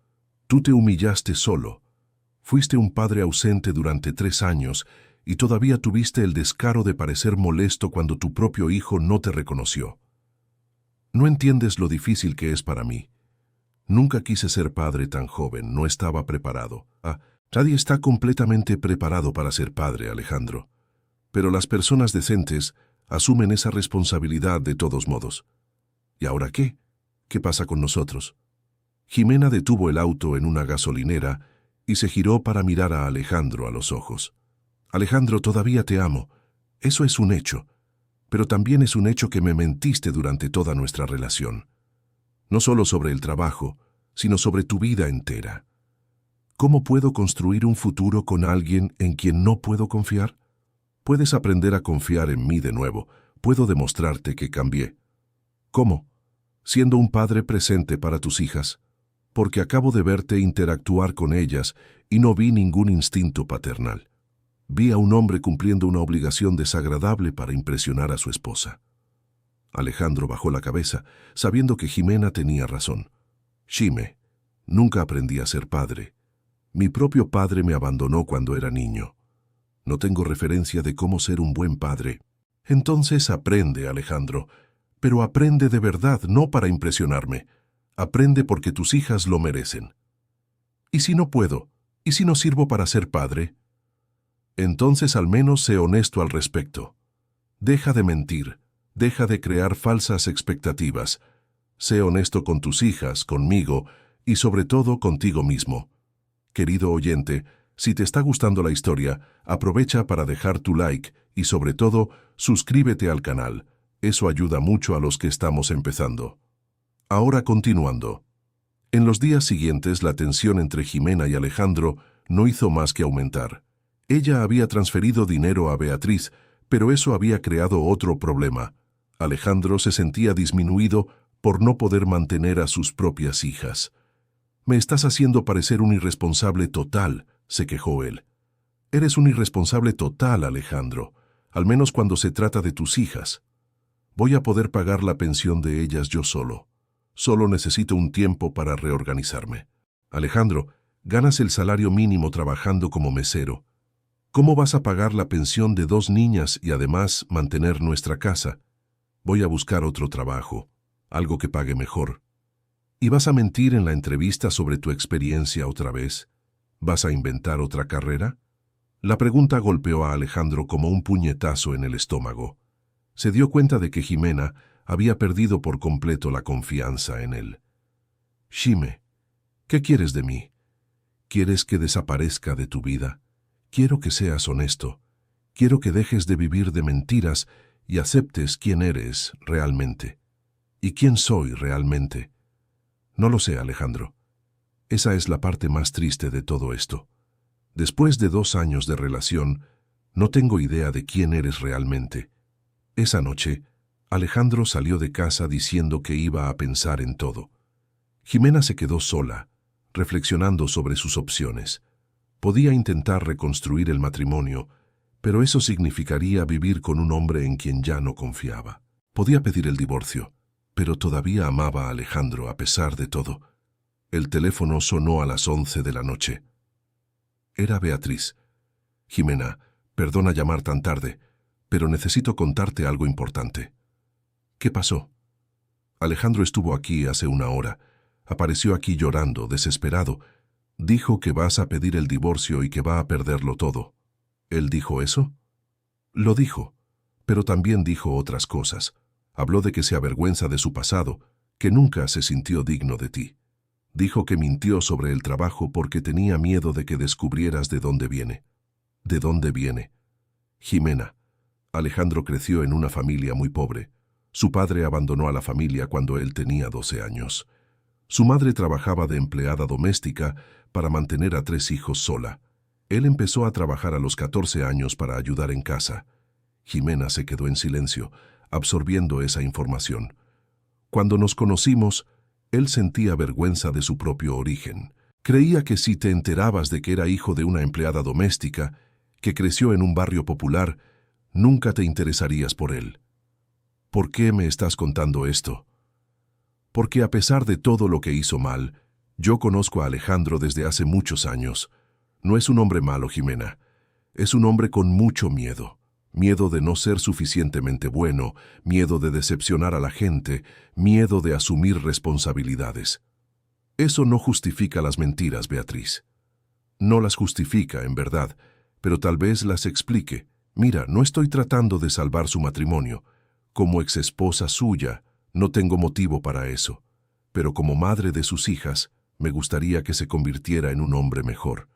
tú te humillaste solo. Fuiste un padre ausente durante 3 años y todavía tuviste el descaro de parecer molesto cuando tu propio hijo no te reconoció. No entiendes lo difícil que es para mí. Nunca quise ser padre tan joven, no estaba preparado. Nadie está completamente preparado para ser padre, Alejandro. Pero las personas decentes asumen esa responsabilidad de todos modos. ¿Y ahora qué? ¿Qué pasa con nosotros?». Jimena detuvo el auto en una gasolinera y se giró para mirar a Alejandro a los ojos. «Alejandro, todavía te amo. Eso es un hecho. Pero también es un hecho que me mentiste durante toda nuestra relación. No solo sobre el trabajo, sino sobre tu vida entera. ¿Cómo puedo construir un futuro con alguien en quien no puedo confiar? Puedes aprender a confiar en mí de nuevo. Puedo demostrarte que cambié». «¿Cómo?». «Siendo un padre presente para tus hijas, porque acabo de verte interactuar con ellas y no vi ningún instinto paternal. Vi a un hombre cumpliendo una obligación desagradable para impresionar a su esposa». Alejandro bajó la cabeza, sabiendo que Jimena tenía razón. «Jime, nunca aprendí a ser padre. Mi propio padre me abandonó cuando era niño. No tengo referencia de cómo ser un buen padre». «Entonces aprende, Alejandro, pero aprende de verdad, no para impresionarme. Aprende porque tus hijas lo merecen. ¿Y si no puedo? ¿Y si no sirvo para ser padre? Entonces al menos sé honesto al respecto. Deja de mentir, deja de crear falsas expectativas. Sé honesto con tus hijas, conmigo y sobre todo contigo mismo. Querido oyente, si te está gustando la historia, aprovecha para dejar tu like y sobre todo, suscríbete al canal. Eso ayuda mucho a los que estamos empezando. Ahora continuando. En los días siguientes la tensión entre Jimena y Alejandro no hizo más que aumentar. Ella había transferido dinero a Beatriz, pero eso había creado otro problema. Alejandro se sentía disminuido por no poder mantener a sus propias hijas. «Me estás haciendo parecer un irresponsable total», se quejó él. «Eres un irresponsable total, Alejandro, al menos cuando se trata de tus hijas. Voy a poder pagar la pensión de ellas yo solo. Solo necesito un tiempo para reorganizarme. Alejandro, ganas el salario mínimo trabajando como mesero. ¿Cómo vas a pagar la pensión de 2 niñas y además mantener nuestra casa? Voy a buscar otro trabajo, algo que pague mejor. ¿Y vas a mentir en la entrevista sobre tu experiencia otra vez? ¿Vas a inventar otra carrera?» La pregunta golpeó a Alejandro como un puñetazo en el estómago. Se dio cuenta de que Jimena había perdido por completo la confianza en él. «Xime, ¿qué quieres de mí? ¿Quieres que desaparezca de tu vida? Quiero que seas honesto. Quiero que dejes de vivir de mentiras y aceptes quién eres realmente. ¿Y quién soy realmente?» «No lo sé, Alejandro. Esa es la parte más triste de todo esto. Después de 2 años de relación, no tengo idea de quién eres realmente». Esa noche, Alejandro salió de casa diciendo que iba a pensar en todo. Jimena se quedó sola, reflexionando sobre sus opciones. Podía intentar reconstruir el matrimonio, pero eso significaría vivir con un hombre en quien ya no confiaba. Podía pedir el divorcio, pero todavía amaba a Alejandro a pesar de todo. El teléfono sonó a las 11 de la noche. Era Beatriz. «Jimena, perdona llamar tan tarde, pero necesito contarte algo importante». «¿Qué pasó?» «Alejandro estuvo aquí hace 1 hora. Apareció aquí llorando, desesperado. Dijo que vas a pedir el divorcio y que va a perderlo todo». «¿Él dijo eso?» «Lo dijo, pero también dijo otras cosas. Habló de que se avergüenza de su pasado, que nunca se sintió digno de ti. Dijo que mintió sobre el trabajo porque tenía miedo de que descubrieras de dónde viene». «¿De dónde viene?» «Jimena, Alejandro creció en una familia muy pobre. Su padre abandonó a la familia cuando él tenía 12 años. Su madre trabajaba de empleada doméstica para mantener a 3 hijos sola. Él empezó a trabajar a los 14 años para ayudar en casa». Jimena se quedó en silencio, absorbiendo esa información. «Cuando nos conocimos, él sentía vergüenza de su propio origen. Creía que si te enterabas de que era hijo de una empleada doméstica, que creció en un barrio popular, nunca te interesarías por él». «¿Por qué me estás contando esto?» «Porque a pesar de todo lo que hizo mal, yo conozco a Alejandro desde hace muchos años. No es un hombre malo, Jimena. Es un hombre con mucho miedo. Miedo de no ser suficientemente bueno, miedo de decepcionar a la gente, miedo de asumir responsabilidades. Eso no justifica las mentiras, Beatriz. No las justifica, en verdad, pero tal vez las explique. Mira, no estoy tratando de salvar su matrimonio. Como exesposa suya, no tengo motivo para eso. Pero como madre de sus hijas, me gustaría que se convirtiera en un hombre mejor.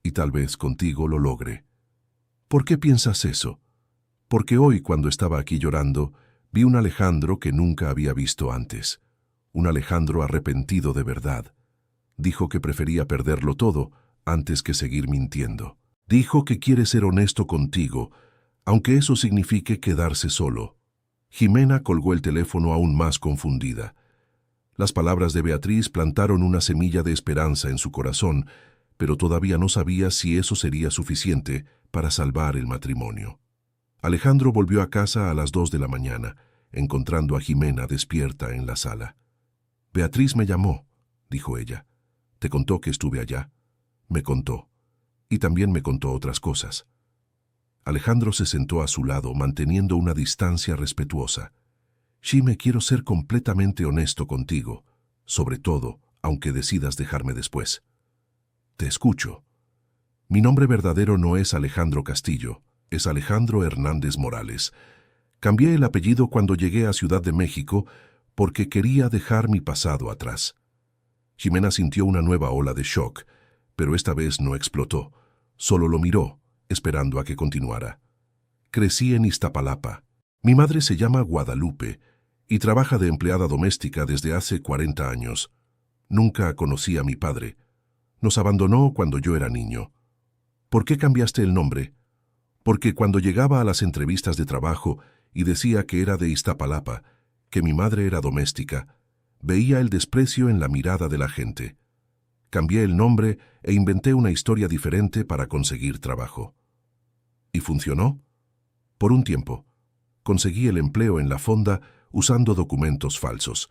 Y tal vez contigo lo logre». «¿Por qué piensas eso?» «Porque hoy, cuando estaba aquí llorando, vi un Alejandro que nunca había visto antes. Un Alejandro arrepentido de verdad. Dijo que prefería perderlo todo antes que seguir mintiendo. Dijo que quiere ser honesto contigo, aunque eso signifique quedarse solo». Jimena colgó el teléfono aún más confundida. Las palabras de Beatriz plantaron una semilla de esperanza en su corazón, pero todavía no sabía si eso sería suficiente para salvar el matrimonio. Alejandro volvió a casa a las 2 de la mañana, encontrando a Jimena despierta en la sala. «Beatriz me llamó», dijo ella. «¿Te contó que estuve allá?» «Me contó. Y también me contó otras cosas». Alejandro se sentó a su lado, manteniendo una distancia respetuosa. «Xime, quiero ser completamente honesto contigo», sobre todo, aunque decidas dejarme después. Te escucho. Mi nombre verdadero no es Alejandro Castillo, es Alejandro Hernández Morales. Cambié el apellido cuando llegué a Ciudad de México porque quería dejar mi pasado atrás. Jimena sintió una nueva ola de shock, pero esta vez no explotó. Solo lo miró, esperando a que continuara. Crecí en Iztapalapa. Mi madre se llama Guadalupe y trabaja de empleada doméstica desde hace 40 años. Nunca conocí a mi padre. Nos abandonó cuando yo era niño. ¿Por qué cambiaste el nombre? Porque cuando llegaba a las entrevistas de trabajo y decía que era de Iztapalapa, que mi madre era doméstica, veía el desprecio en la mirada de la gente. Cambié el nombre e inventé una historia diferente para conseguir trabajo. ¿Y funcionó? Por un tiempo. Conseguí el empleo en la fonda usando documentos falsos.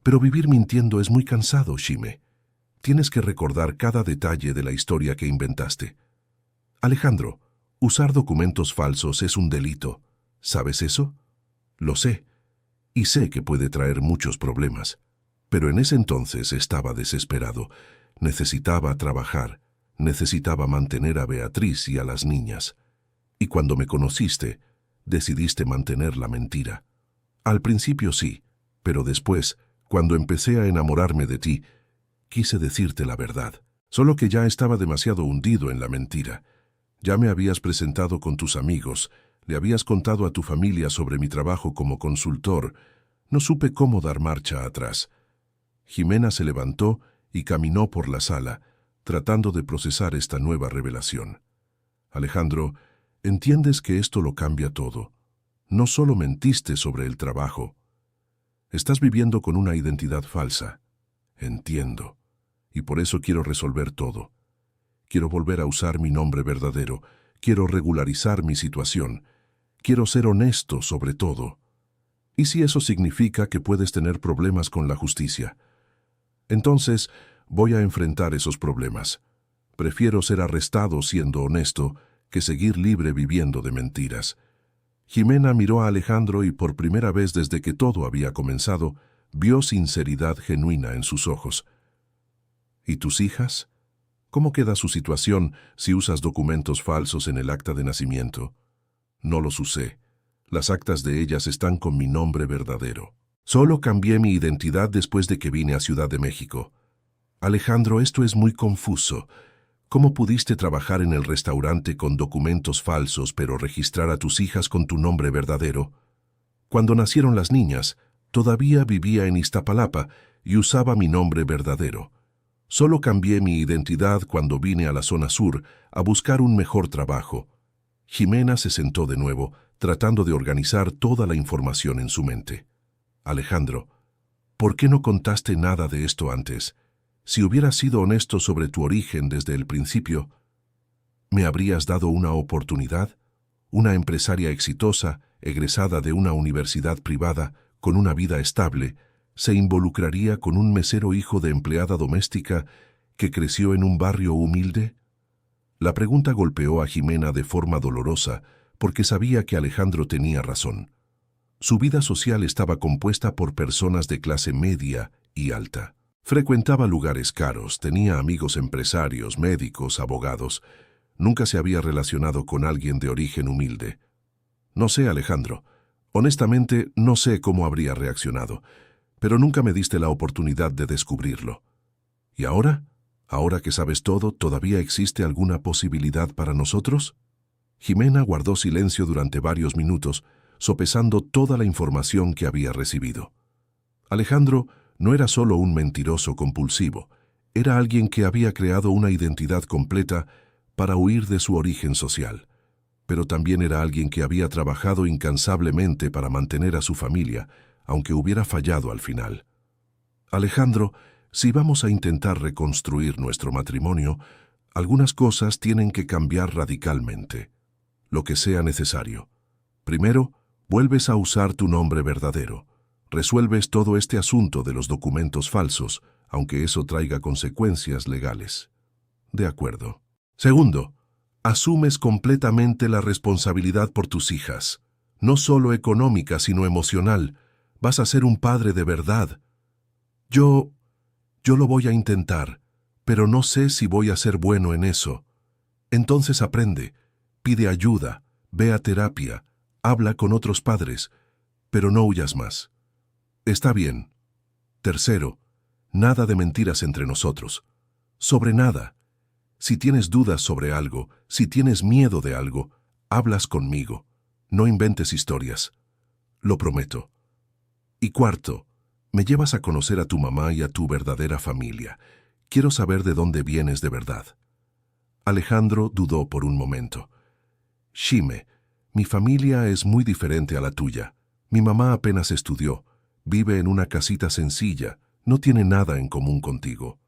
Pero vivir mintiendo es muy cansado, Shime. Tienes que recordar cada detalle de la historia que inventaste. Alejandro, usar documentos falsos es un delito. ¿Sabes eso? Lo sé. Y sé que puede traer muchos problemas. Pero en ese entonces estaba desesperado. Necesitaba trabajar. Necesitaba mantener a Beatriz y a las niñas. Y cuando me conociste, decidiste mantener la mentira. Al principio sí, pero después, cuando empecé a enamorarme de ti, quise decirte la verdad. Solo que ya estaba demasiado hundido en la mentira. Ya me habías presentado con tus amigos, le habías contado a tu familia sobre mi trabajo como consultor. No supe cómo dar marcha atrás. Jimena se levantó y caminó por la sala, tratando de procesar esta nueva revelación. Alejandro, entiendes que esto lo cambia todo. No solo mentiste sobre el trabajo. Estás viviendo con una identidad falsa. Entiendo. Y por eso quiero resolver todo. Quiero volver a usar mi nombre verdadero. Quiero regularizar mi situación. Quiero ser honesto sobre todo. ¿Y si eso significa que puedes tener problemas con la justicia? Entonces, voy a enfrentar esos problemas. Prefiero ser arrestado siendo honesto que seguir libre viviendo de mentiras. Jimena miró a Alejandro y por primera vez desde que todo había comenzado, vio sinceridad genuina en sus ojos. ¿Y tus hijas? ¿Cómo queda su situación si usas documentos falsos en el acta de nacimiento? No los usé. Las actas de ellas están con mi nombre verdadero. Solo cambié mi identidad después de que vine a Ciudad de México. Alejandro, esto es muy confuso. ¿Cómo pudiste trabajar en el restaurante con documentos falsos pero registrar a tus hijas con tu nombre verdadero? Cuando nacieron las niñas, todavía vivía en Iztapalapa y usaba mi nombre verdadero. Solo cambié mi identidad cuando vine a la zona sur a buscar un mejor trabajo. Jimena se sentó de nuevo, tratando de organizar toda la información en su mente. Alejandro, ¿por qué no contaste nada de esto antes? Si hubieras sido honesto sobre tu origen desde el principio, ¿me habrías dado una oportunidad? Una empresaria exitosa, egresada de una universidad privada, con una vida estable, se involucraría con un mesero hijo de empleada doméstica que creció en un barrio humilde? La pregunta golpeó a Jimena de forma dolorosa, porque sabía que Alejandro tenía razón. Su vida social estaba compuesta por personas de clase media y alta. Frecuentaba lugares caros, tenía amigos empresarios, médicos, abogados. Nunca se había relacionado con alguien de origen humilde. No sé, Alejandro. Honestamente, no sé cómo habría reaccionado, pero nunca me diste la oportunidad de descubrirlo. ¿Y ahora? ¿Ahora que sabes todo, todavía existe alguna posibilidad para nosotros? Jimena guardó silencio durante varios minutos, sopesando toda la información que había recibido. Alejandro no era solo un mentiroso compulsivo, era alguien que había creado una identidad completa para huir de su origen social, pero también era alguien que había trabajado incansablemente para mantener a su familia, aunque hubiera fallado al final. Alejandro, si vamos a intentar reconstruir nuestro matrimonio, algunas cosas tienen que cambiar radicalmente, lo que sea necesario. Primero, vuelves a usar tu nombre verdadero. Resuelves todo este asunto de los documentos falsos, aunque eso traiga consecuencias legales. De acuerdo. Segundo, asumes completamente la responsabilidad por tus hijas. No solo económica, sino emocional. Vas a ser un padre de verdad. Yo lo voy a intentar, pero no sé si voy a ser bueno en eso. Entonces aprende, pide ayuda, ve a terapia, habla con otros padres, pero no huyas más. Está bien. Tercero, nada de mentiras entre nosotros. Sobre nada. Si tienes dudas sobre algo, si tienes miedo de algo, hablas conmigo. No inventes historias. Lo prometo. Y cuarto, me llevas a conocer a tu mamá y a tu verdadera familia. Quiero saber de dónde vienes de verdad. Alejandro dudó por un momento. Shime, mi familia es muy diferente a la tuya. Mi mamá apenas estudió, vive en una casita sencilla, no tiene nada en común contigo.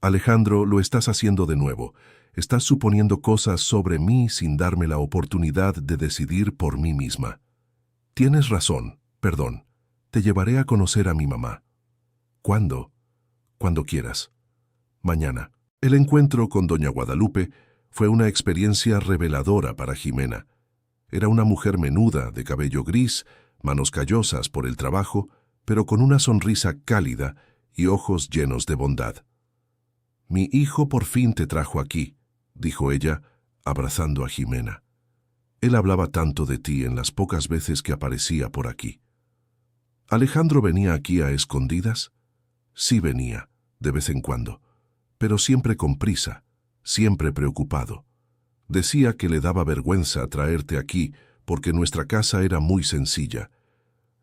Alejandro, lo estás haciendo de nuevo. Estás suponiendo cosas sobre mí sin darme la oportunidad de decidir por mí misma. Tienes razón, perdón. Te llevaré a conocer a mi mamá. ¿Cuándo? Cuando quieras. Mañana. El encuentro con doña Guadalupe fue una experiencia reveladora para Jimena. Era una mujer menuda, de cabello gris, manos callosas por el trabajo, pero con una sonrisa cálida y ojos llenos de bondad. «Mi hijo por fin te trajo aquí», dijo ella, abrazando a Jimena. «Él hablaba tanto de ti en las pocas veces que aparecía por aquí». ¿Alejandro venía aquí a escondidas? Sí venía, de vez en cuando, pero siempre con prisa, siempre preocupado. Decía que le daba vergüenza traerte aquí porque nuestra casa era muy sencilla.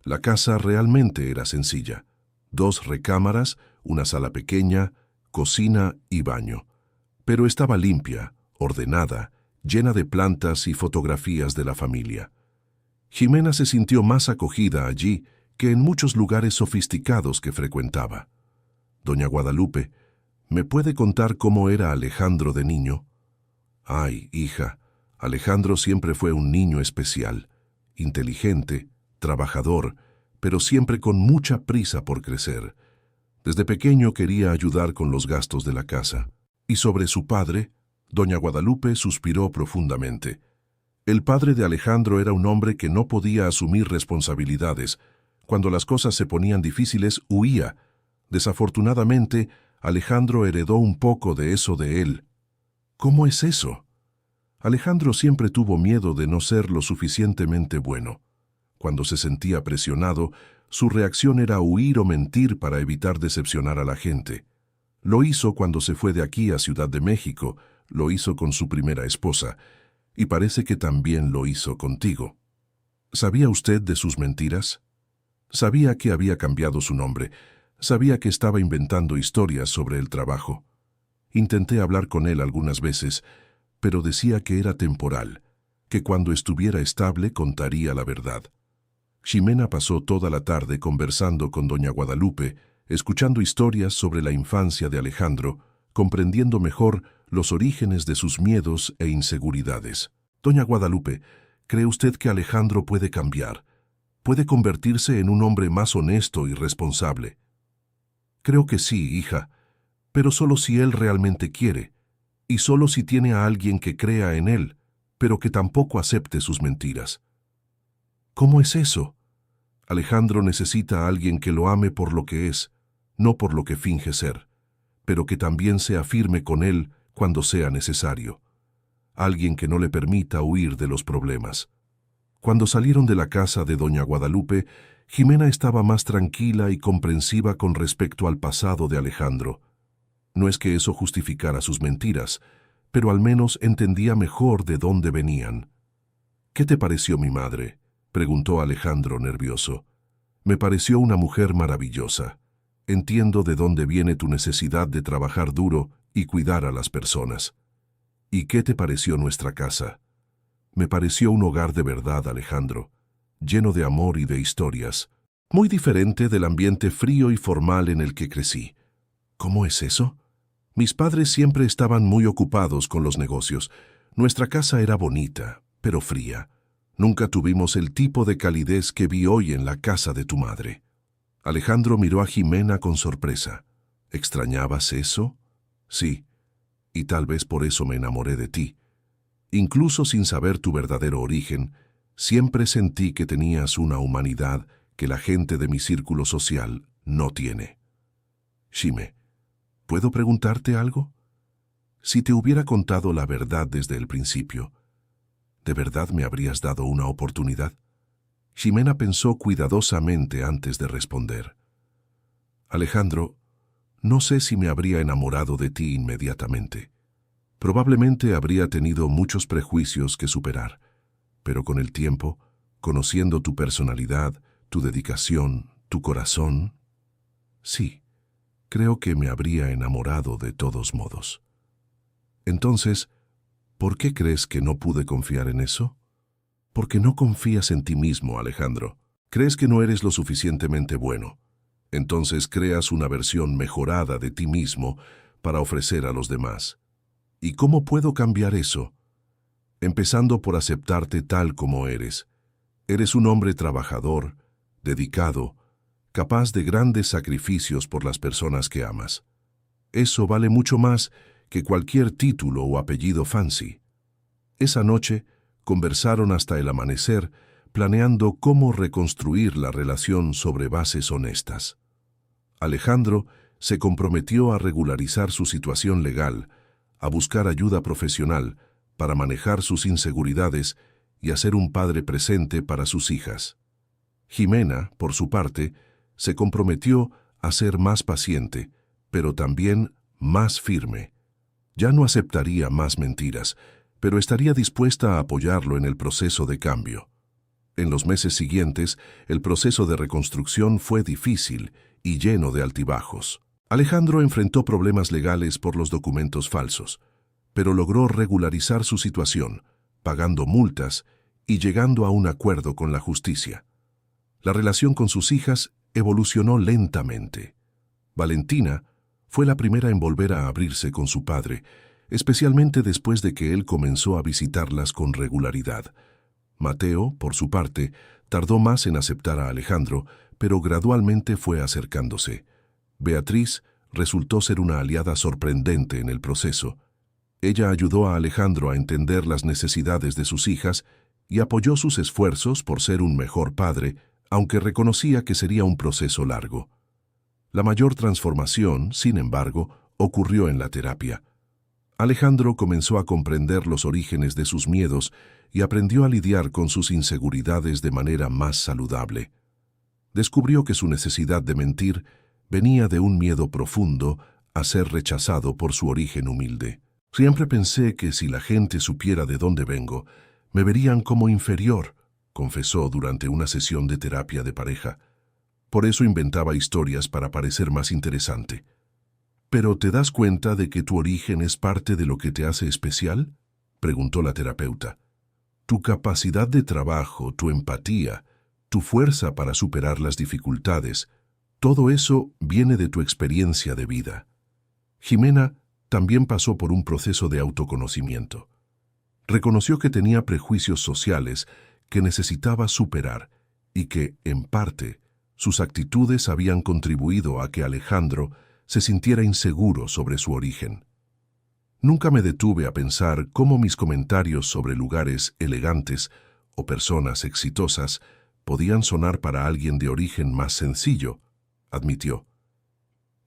La casa realmente era sencilla. 2 recámaras, una sala pequeña, cocina y baño. Pero estaba limpia, ordenada, llena de plantas y fotografías de la familia. Jimena se sintió más acogida allí que en muchos lugares sofisticados que frecuentaba. Doña Guadalupe, ¿me puede contar cómo era Alejandro de niño? Ay, hija, Alejandro siempre fue un niño especial, inteligente, trabajador, pero siempre con mucha prisa por crecer. Desde pequeño quería ayudar con los gastos de la casa. Y sobre su padre, doña Guadalupe suspiró profundamente. El padre de Alejandro era un hombre que no podía asumir responsabilidades. Cuando las cosas se ponían difíciles, huía. Desafortunadamente, Alejandro heredó un poco de eso de él. ¿Cómo es eso? Alejandro siempre tuvo miedo de no ser lo suficientemente bueno. Cuando se sentía presionado, su reacción era huir o mentir para evitar decepcionar a la gente. Lo hizo cuando se fue de aquí a Ciudad de México, lo hizo con su primera esposa, y parece que también lo hizo contigo. ¿Sabía usted de sus mentiras? Sabía que había cambiado su nombre, sabía que estaba inventando historias sobre el trabajo. Intenté hablar con él algunas veces, pero decía que era temporal, que cuando estuviera estable contaría la verdad. Ximena pasó toda la tarde conversando con doña Guadalupe, escuchando historias sobre la infancia de Alejandro, comprendiendo mejor los orígenes de sus miedos e inseguridades. Doña Guadalupe, ¿cree usted que Alejandro puede cambiar? ¿Puede convertirse en un hombre más honesto y responsable? Creo que sí, hija, pero solo si él realmente quiere, y solo si tiene a alguien que crea en él, pero que tampoco acepte sus mentiras. ¿Cómo es eso? Alejandro necesita a alguien que lo ame por lo que es, no por lo que finge ser, pero que también sea firme con él cuando sea necesario. Alguien que no le permita huir de los problemas. Cuando salieron de la casa de doña Guadalupe, Ximena estaba más tranquila y comprensiva con respecto al pasado de Alejandro. No es que eso justificara sus mentiras, pero al menos entendía mejor de dónde venían. ¿Qué te pareció mi madre?, preguntó Alejandro nervioso. Me pareció una mujer maravillosa. Entiendo de dónde viene tu necesidad de trabajar duro y cuidar a las personas. ¿Y qué te pareció nuestra casa? Me pareció un hogar de verdad, Alejandro, lleno de amor y de historias, muy diferente del ambiente frío y formal en el que crecí. ¿Cómo es eso? Mis padres siempre estaban muy ocupados con los negocios. Nuestra casa era bonita, pero fría. Nunca tuvimos el tipo de calidez que vi hoy en la casa de tu madre. Alejandro miró a Ximena con sorpresa. ¿Extrañabas eso? Sí, y tal vez por eso me enamoré de ti. Incluso sin saber tu verdadero origen, siempre sentí que tenías una humanidad que la gente de mi círculo social no tiene. Xime, ¿puedo preguntarte algo? Si te hubiera contado la verdad desde el principio, ¿de verdad me habrías dado una oportunidad? Ximena pensó cuidadosamente antes de responder. Alejandro, no sé si me habría enamorado de ti inmediatamente. Probablemente habría tenido muchos prejuicios que superar, pero con el tiempo, conociendo tu personalidad, tu dedicación, tu corazón, sí, creo que me habría enamorado de todos modos. Entonces, ¿por qué crees que no pude confiar en eso? Porque no confías en ti mismo, Alejandro. Crees que no eres lo suficientemente bueno. Entonces creas una versión mejorada de ti mismo para ofrecer a los demás. ¿Y cómo puedo cambiar eso? Empezando por aceptarte tal como eres. Eres un hombre trabajador, dedicado, capaz de grandes sacrificios por las personas que amas. Eso vale mucho más que cualquier título o apellido fancy. Esa noche conversaron hasta el amanecer, planeando cómo reconstruir la relación sobre bases honestas. Alejandro se comprometió a regularizar su situación legal, a buscar ayuda profesional para manejar sus inseguridades y a ser un padre presente para sus hijas. Ximena, por su parte, se comprometió a ser más paciente, pero también más firme. Ya no aceptaría más mentiras, pero estaría dispuesta a apoyarlo en el proceso de cambio. En los meses siguientes, el proceso de reconstrucción fue difícil y lleno de altibajos. Alejandro enfrentó problemas legales por los documentos falsos, pero logró regularizar su situación, pagando multas y llegando a un acuerdo con la justicia. La relación con sus hijas evolucionó lentamente. Valentina fue la primera en volver a abrirse con su padre, especialmente después de que él comenzó a visitarlas con regularidad. Mateo, por su parte, tardó más en aceptar a Alejandro, pero gradualmente fue acercándose. Beatriz resultó ser una aliada sorprendente en el proceso. Ella ayudó a Alejandro a entender las necesidades de sus hijas y apoyó sus esfuerzos por ser un mejor padre, aunque reconocía que sería un proceso largo. La mayor transformación, sin embargo, ocurrió en la terapia. Alejandro comenzó a comprender los orígenes de sus miedos y aprendió a lidiar con sus inseguridades de manera más saludable. Descubrió que su necesidad de mentir venía de un miedo profundo a ser rechazado por su origen humilde. Siempre pensé que si la gente supiera de dónde vengo, me verían como inferior, confesó durante una sesión de terapia de pareja. Por eso inventaba historias para parecer más interesante. ¿Pero te das cuenta de que tu origen es parte de lo que te hace especial?, preguntó la terapeuta. Tu capacidad de trabajo, tu empatía, tu fuerza para superar las dificultades, todo eso viene de tu experiencia de vida. Ximena también pasó por un proceso de autoconocimiento. Reconoció que tenía prejuicios sociales que necesitaba superar y que, en parte, sus actitudes habían contribuido a que Alejandro se sintiera inseguro sobre su origen. Nunca me detuve a pensar cómo mis comentarios sobre lugares elegantes o personas exitosas podían sonar para alguien de origen más sencillo, admitió.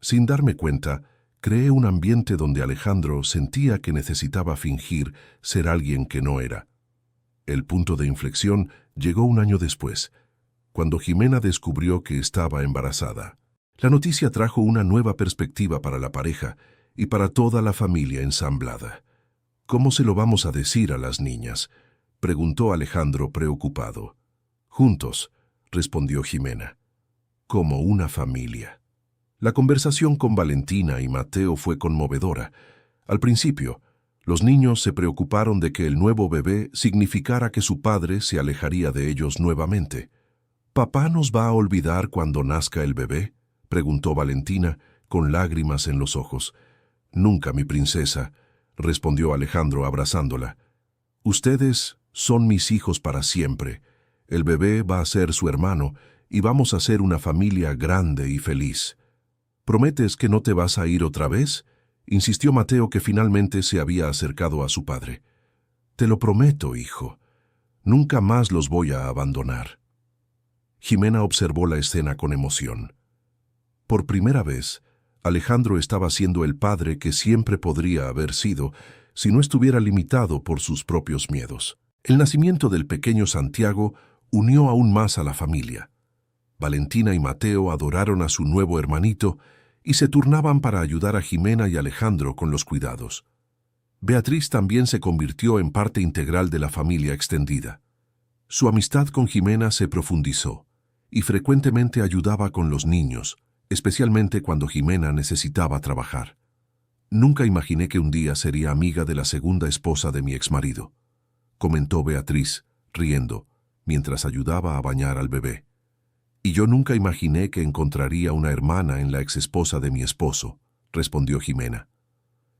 Sin darme cuenta, creé un ambiente donde Alejandro sentía que necesitaba fingir ser alguien que no era. El punto de inflexión llegó un año después, cuando Ximena descubrió que estaba embarazada. La noticia trajo una nueva perspectiva para la pareja y para toda la familia ensamblada. ¿Cómo se lo vamos a decir a las niñas?, preguntó Alejandro preocupado. Juntos, respondió Ximena. Como una familia. La conversación con Valentina y Mateo fue conmovedora. Al principio, los niños se preocuparon de que el nuevo bebé significara que su padre se alejaría de ellos nuevamente. ¿Papá nos va a olvidar cuando nazca el bebé?, preguntó Valentina, con lágrimas en los ojos. Nunca, mi princesa, respondió Alejandro abrazándola. Ustedes son mis hijos para siempre. El bebé va a ser su hermano y vamos a ser una familia grande y feliz. ¿Prometes que no te vas a ir otra vez?, insistió Mateo, que finalmente se había acercado a su padre. Te lo prometo, hijo. Nunca más los voy a abandonar. Ximena observó la escena con emoción. Por primera vez, Alejandro estaba siendo el padre que siempre podría haber sido si no estuviera limitado por sus propios miedos. El nacimiento del pequeño Santiago unió aún más a la familia. Valentina y Mateo adoraron a su nuevo hermanito y se turnaban para ayudar a Jimena y Alejandro con los cuidados. Beatriz también se convirtió en parte integral de la familia extendida. Su amistad con Jimena se profundizó y frecuentemente ayudaba con los niños, especialmente cuando Jimena necesitaba trabajar. Nunca imaginé que un día sería amiga de la segunda esposa de mi exmarido, comentó Beatriz, riendo, mientras ayudaba a bañar al bebé. Y yo nunca imaginé que encontraría una hermana en la exesposa de mi esposo, respondió Jimena.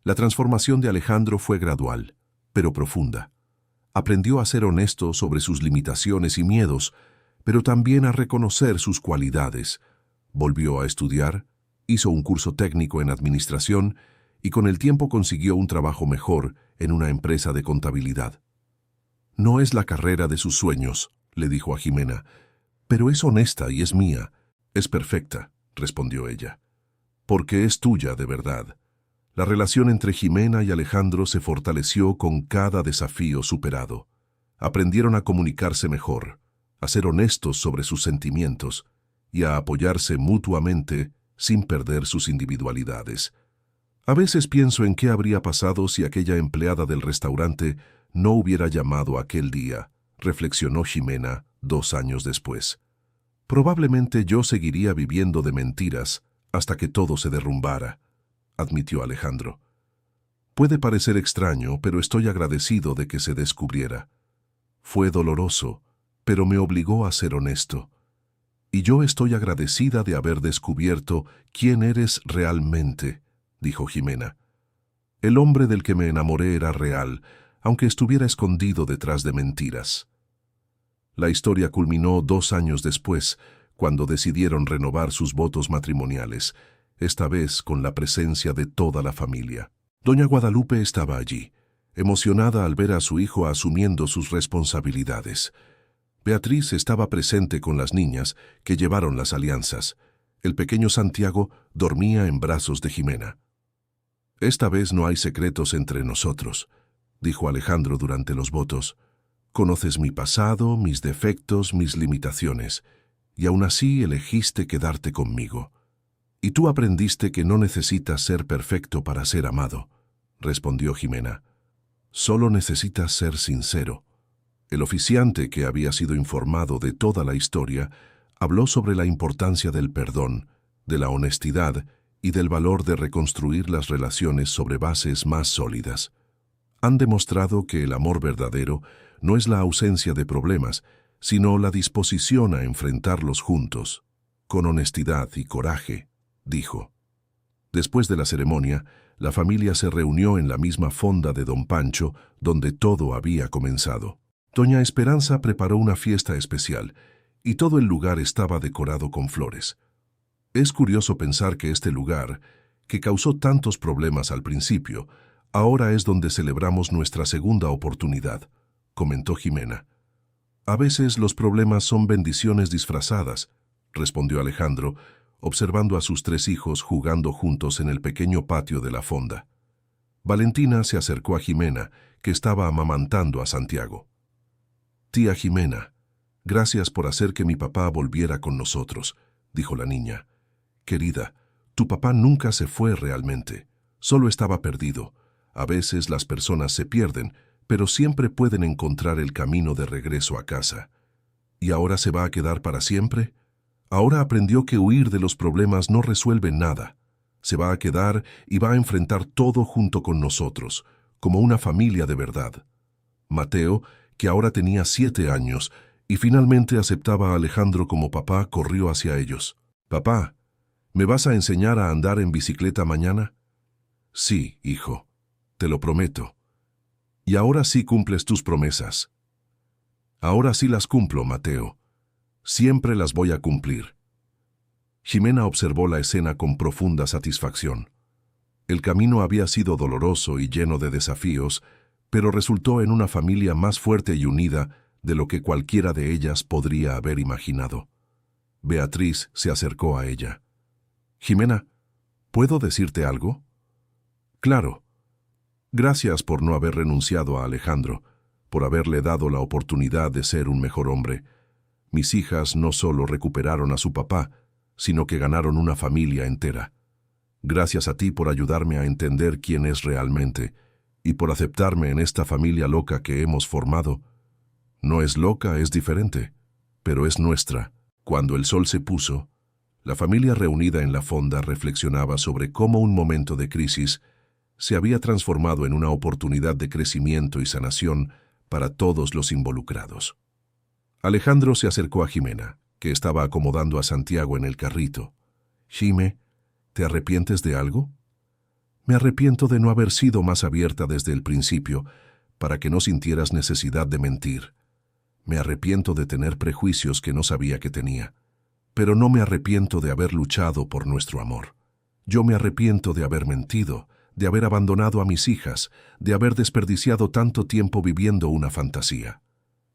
La transformación de Alejandro fue gradual, pero profunda. Aprendió a ser honesto sobre sus limitaciones y miedos, pero también a reconocer sus cualidades. Volvió a estudiar, hizo un curso técnico en administración y con el tiempo consiguió un trabajo mejor en una empresa de contabilidad. No es la carrera de sus sueños, le dijo a Jimena, pero es honesta y es mía. Es perfecta, respondió ella, porque es tuya de verdad. La relación entre Jimena y Alejandro se fortaleció con cada desafío superado. Aprendieron a comunicarse mejor, a ser honestos sobre sus sentimientos y a apoyarse mutuamente sin perder sus individualidades. A veces pienso en qué habría pasado si aquella empleada del restaurante no hubiera llamado aquel día, reflexionó Jimena 2 años después. Probablemente yo seguiría viviendo de mentiras hasta que todo se derrumbara, admitió Alejandro. Puede parecer extraño, pero estoy agradecido de que se descubriera. Fue doloroso, pero me obligó a ser honesto. Y yo estoy agradecida de haber descubierto quién eres realmente, dijo Jimena. El hombre del que me enamoré era real, aunque estuviera escondido detrás de mentiras. La historia culminó 2 años después, cuando decidieron renovar sus votos matrimoniales, esta vez con la presencia de toda la familia. Doña Guadalupe estaba allí, emocionada al ver a su hijo asumiendo sus responsabilidades. Beatriz estaba presente con las niñas, que llevaron las alianzas. El pequeño Santiago dormía en brazos de Jimena. «Esta vez no hay secretos entre nosotros», dijo Alejandro durante los votos. «Conoces mi pasado, mis defectos, mis limitaciones, y aún así elegiste quedarte conmigo. Y tú aprendiste que no necesitas ser perfecto para ser amado», respondió Jimena. «Solo necesitas ser sincero». El oficiante, que había sido informado de toda la historia, habló sobre la importancia del perdón, de la honestidad y del valor de reconstruir las relaciones sobre bases más sólidas. Han demostrado que el amor verdadero no es la ausencia de problemas, sino la disposición a enfrentarlos juntos, con honestidad y coraje, dijo. Después de la ceremonia, la familia se reunió en la misma fonda de don Pancho, donde todo había comenzado. Doña Esperanza preparó una fiesta especial, y todo el lugar estaba decorado con flores. Es curioso pensar que este lugar, que causó tantos problemas al principio, ahora es donde celebramos nuestra segunda oportunidad, comentó Jimena. A veces los problemas son bendiciones disfrazadas, respondió Alejandro, observando a sus 3 hijos jugando juntos en el pequeño patio de la fonda. Valentina se acercó a Jimena, que estaba amamantando a Santiago. «Tía Jimena, gracias por hacer que mi papá volviera con nosotros», dijo la niña. «Querida, tu papá nunca se fue realmente, solo estaba perdido. A veces las personas se pierden, pero siempre pueden encontrar el camino de regreso a casa. ¿Y ahora se va a quedar para siempre? Ahora aprendió que huir de los problemas no resuelve nada. Se va a quedar y va a enfrentar todo junto con nosotros, como una familia de verdad». Mateo, que ahora tenía 7 años y finalmente aceptaba a Alejandro como papá, corrió hacia ellos. «Papá, ¿me vas a enseñar a andar en bicicleta mañana?» «Sí, hijo, te lo prometo». «Y ahora sí cumples tus promesas». «Ahora sí las cumplo, Mateo. Siempre las voy a cumplir». Jimena observó la escena con profunda satisfacción. El camino había sido doloroso y lleno de desafíos, pero resultó en una familia más fuerte y unida de lo que cualquiera de ellas podría haber imaginado. Beatriz se acercó a ella. «Jimena, ¿Puedo decirte algo? Claro. Gracias por no haber renunciado a Alejandro, por haberle dado la oportunidad de ser un mejor hombre. Mis hijas no solo recuperaron a su papá, sino que ganaron una familia entera. Gracias a ti por ayudarme a entender quién es realmente y por aceptarme en esta familia loca que hemos formado. No es loca, es diferente, pero es nuestra. Cuando el sol se puso, la familia reunida en la fonda reflexionaba sobre cómo un momento de crisis se había transformado en una oportunidad de crecimiento y sanación para todos los involucrados. Alejandro se acercó a Jimena, que estaba acomodando a Santiago en el carrito. «Jime, ¿te arrepientes de algo?» «Me arrepiento de no haber sido más abierta desde el principio, para que no sintieras necesidad de mentir. Me arrepiento de tener prejuicios que no sabía que tenía. Pero no me arrepiento de haber luchado por nuestro amor. Yo me arrepiento de haber mentido, de haber abandonado a mis hijas, de haber desperdiciado tanto tiempo viviendo una fantasía.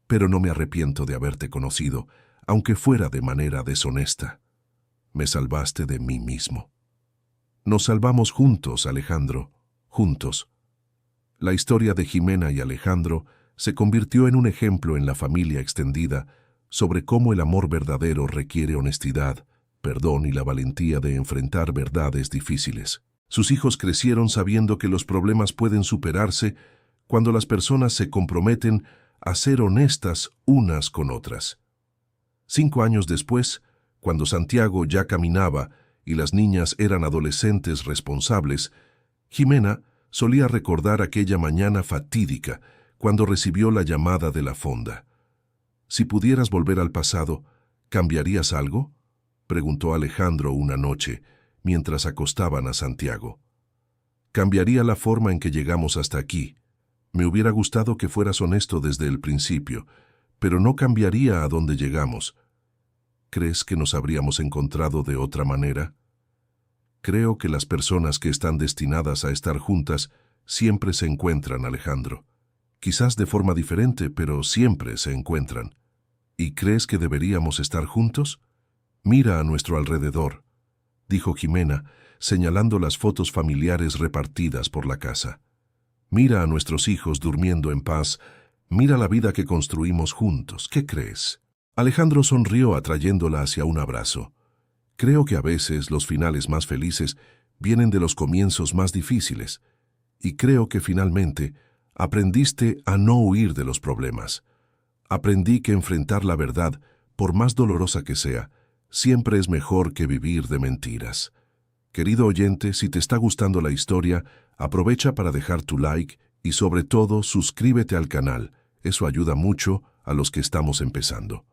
Pero no me arrepiento de haberte conocido, aunque fuera de manera deshonesta. Me salvaste de mí mismo. Nos salvamos juntos, Alejandro, juntos». La historia de Jimena y Alejandro se convirtió en un ejemplo en la familia extendida sobre cómo el amor verdadero requiere honestidad, perdón y la valentía de enfrentar verdades difíciles. Sus hijos crecieron sabiendo que los problemas pueden superarse cuando las personas se comprometen a ser honestas unas con otras. 5 años después, cuando Santiago ya caminaba y las niñas eran adolescentes responsables, Jimena solía recordar aquella mañana fatídica cuando recibió la llamada de la fonda. «Si pudieras volver al pasado, ¿cambiarías algo?», preguntó Alejandro una noche, mientras acostaban a Santiago. «Cambiaría la forma en que llegamos hasta aquí. Me hubiera gustado que fueras honesto desde el principio, pero no cambiaría a dónde llegamos. ¿Crees que nos habríamos encontrado de otra manera?» «Creo que las personas que están destinadas a estar juntas siempre se encuentran, Alejandro. Quizás de forma diferente, pero siempre se encuentran. ¿Y crees que deberíamos estar juntos? Mira a nuestro alrededor», dijo Jimena, señalando las fotos familiares repartidas por la casa. «Mira a nuestros hijos durmiendo en paz. Mira la vida que construimos juntos. ¿Qué crees?» Alejandro sonrió atrayéndola hacia un abrazo. «Creo que a veces los finales más felices vienen de los comienzos más difíciles, y creo que finalmente aprendiste a no huir de los problemas. Aprendí que enfrentar la verdad, por más dolorosa que sea, siempre es mejor que vivir de mentiras». Querido oyente, si te está gustando la historia, aprovecha para dejar tu like y sobre todo suscríbete al canal. Eso ayuda mucho a los que estamos empezando.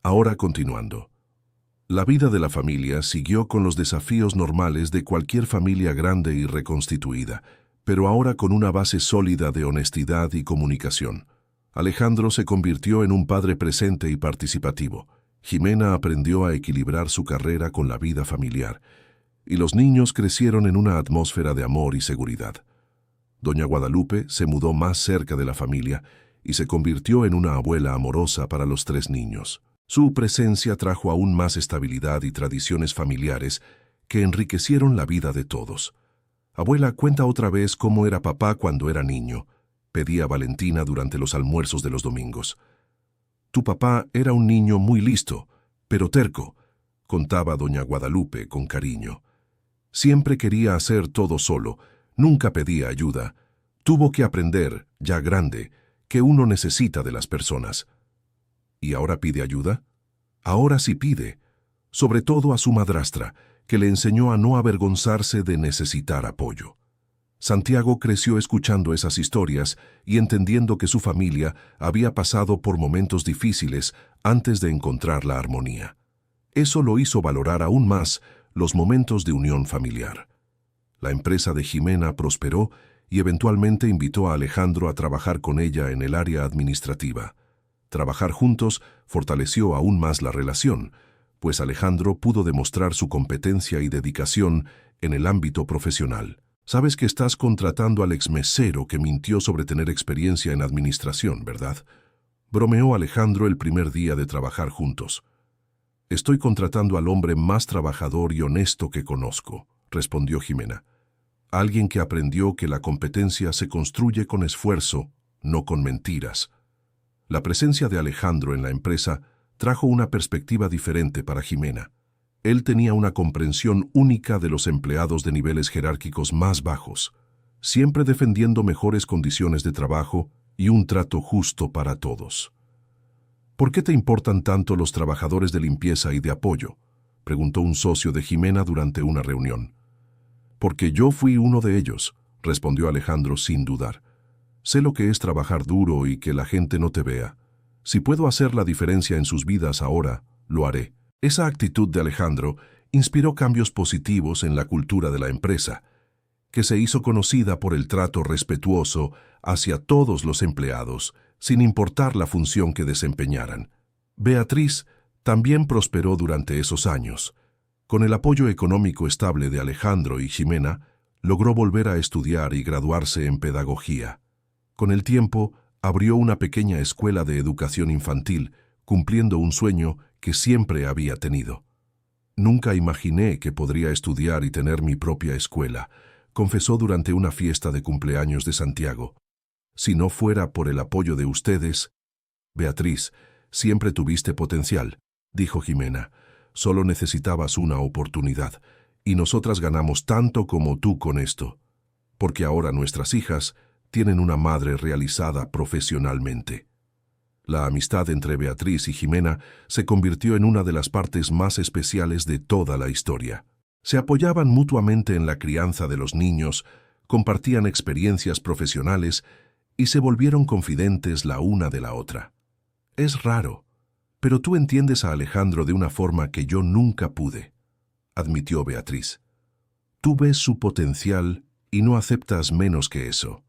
Ahora continuando. La vida de la familia siguió con los desafíos normales de cualquier familia grande y reconstituida, pero ahora con una base sólida de honestidad y comunicación. Alejandro se convirtió en un padre presente y participativo. Jimena aprendió a equilibrar su carrera con la vida familiar, y los niños crecieron en una atmósfera de amor y seguridad. Doña Guadalupe se mudó más cerca de la familia y se convirtió en una abuela amorosa para los 3 niños. Su presencia trajo aún más estabilidad y tradiciones familiares que enriquecieron la vida de todos. «Abuela, cuenta otra vez cómo era papá cuando era niño», pedía Valentina durante los almuerzos de los domingos. «Tu papá era un niño muy listo, pero terco», contaba doña Guadalupe con cariño. «Siempre quería hacer todo solo, nunca pedía ayuda. Tuvo que aprender, ya grande, que uno necesita de las personas». ¿Y ahora pide ayuda? Ahora sí pide, sobre todo a su madrastra, que le enseñó a no avergonzarse de necesitar apoyo. Santiago creció escuchando esas historias y entendiendo que su familia había pasado por momentos difíciles antes de encontrar la armonía. Eso lo hizo valorar aún más los momentos de unión familiar. La empresa de Jimena prosperó y eventualmente invitó a Alejandro a trabajar con ella en el área administrativa. Trabajar juntos fortaleció aún más la relación, pues Alejandro pudo demostrar su competencia y dedicación en el ámbito profesional. «Sabes que estás contratando al exmesero que mintió sobre tener experiencia en administración, ¿verdad?», bromeó Alejandro el primer día de trabajar juntos. «Estoy contratando al hombre más trabajador y honesto que conozco». respondió Jimena. Alguien que aprendió que la competencia se construye con esfuerzo, no con mentiras. La presencia de Alejandro en la empresa trajo una perspectiva diferente para Jimena. Él tenía una comprensión única de los empleados de niveles jerárquicos más bajos, siempre defendiendo mejores condiciones de trabajo y un trato justo para todos. ¿Por qué te importan tanto los trabajadores de limpieza y de apoyo?, preguntó un socio de Jimena durante una reunión. Porque yo fui uno de ellos, respondió Alejandro sin dudar. Sé lo que es trabajar duro y que la gente no te vea. Si puedo hacer la diferencia en sus vidas ahora, lo haré. Esa actitud de Alejandro inspiró cambios positivos en la cultura de la empresa, que se hizo conocida por el trato respetuoso hacia todos los empleados, sin importar la función que desempeñaran. Beatriz también prosperó durante esos años. Con el apoyo económico estable de Alejandro y Jimena, logró volver a estudiar y graduarse en pedagogía. Con el tiempo, abrió una pequeña escuela de educación infantil, cumpliendo un sueño que siempre había tenido. Nunca imaginé que podría estudiar y tener mi propia escuela, confesó durante una fiesta de cumpleaños de Santiago. Si no fuera por el apoyo de ustedes... Beatriz, siempre tuviste potencial, dijo Jimena. Solo necesitabas una oportunidad, y nosotras ganamos tanto como tú con esto, porque ahora nuestras hijas tienen una madre realizada profesionalmente. La amistad entre Beatriz y Jimena se convirtió en una de las partes más especiales de toda la historia. Se apoyaban mutuamente en la crianza de los niños, compartían experiencias profesionales y se volvieron confidentes la una de la otra. Es raro, pero tú entiendes a Alejandro de una forma que yo nunca pude, admitió Beatriz. Tú ves su potencial y no aceptas menos que eso.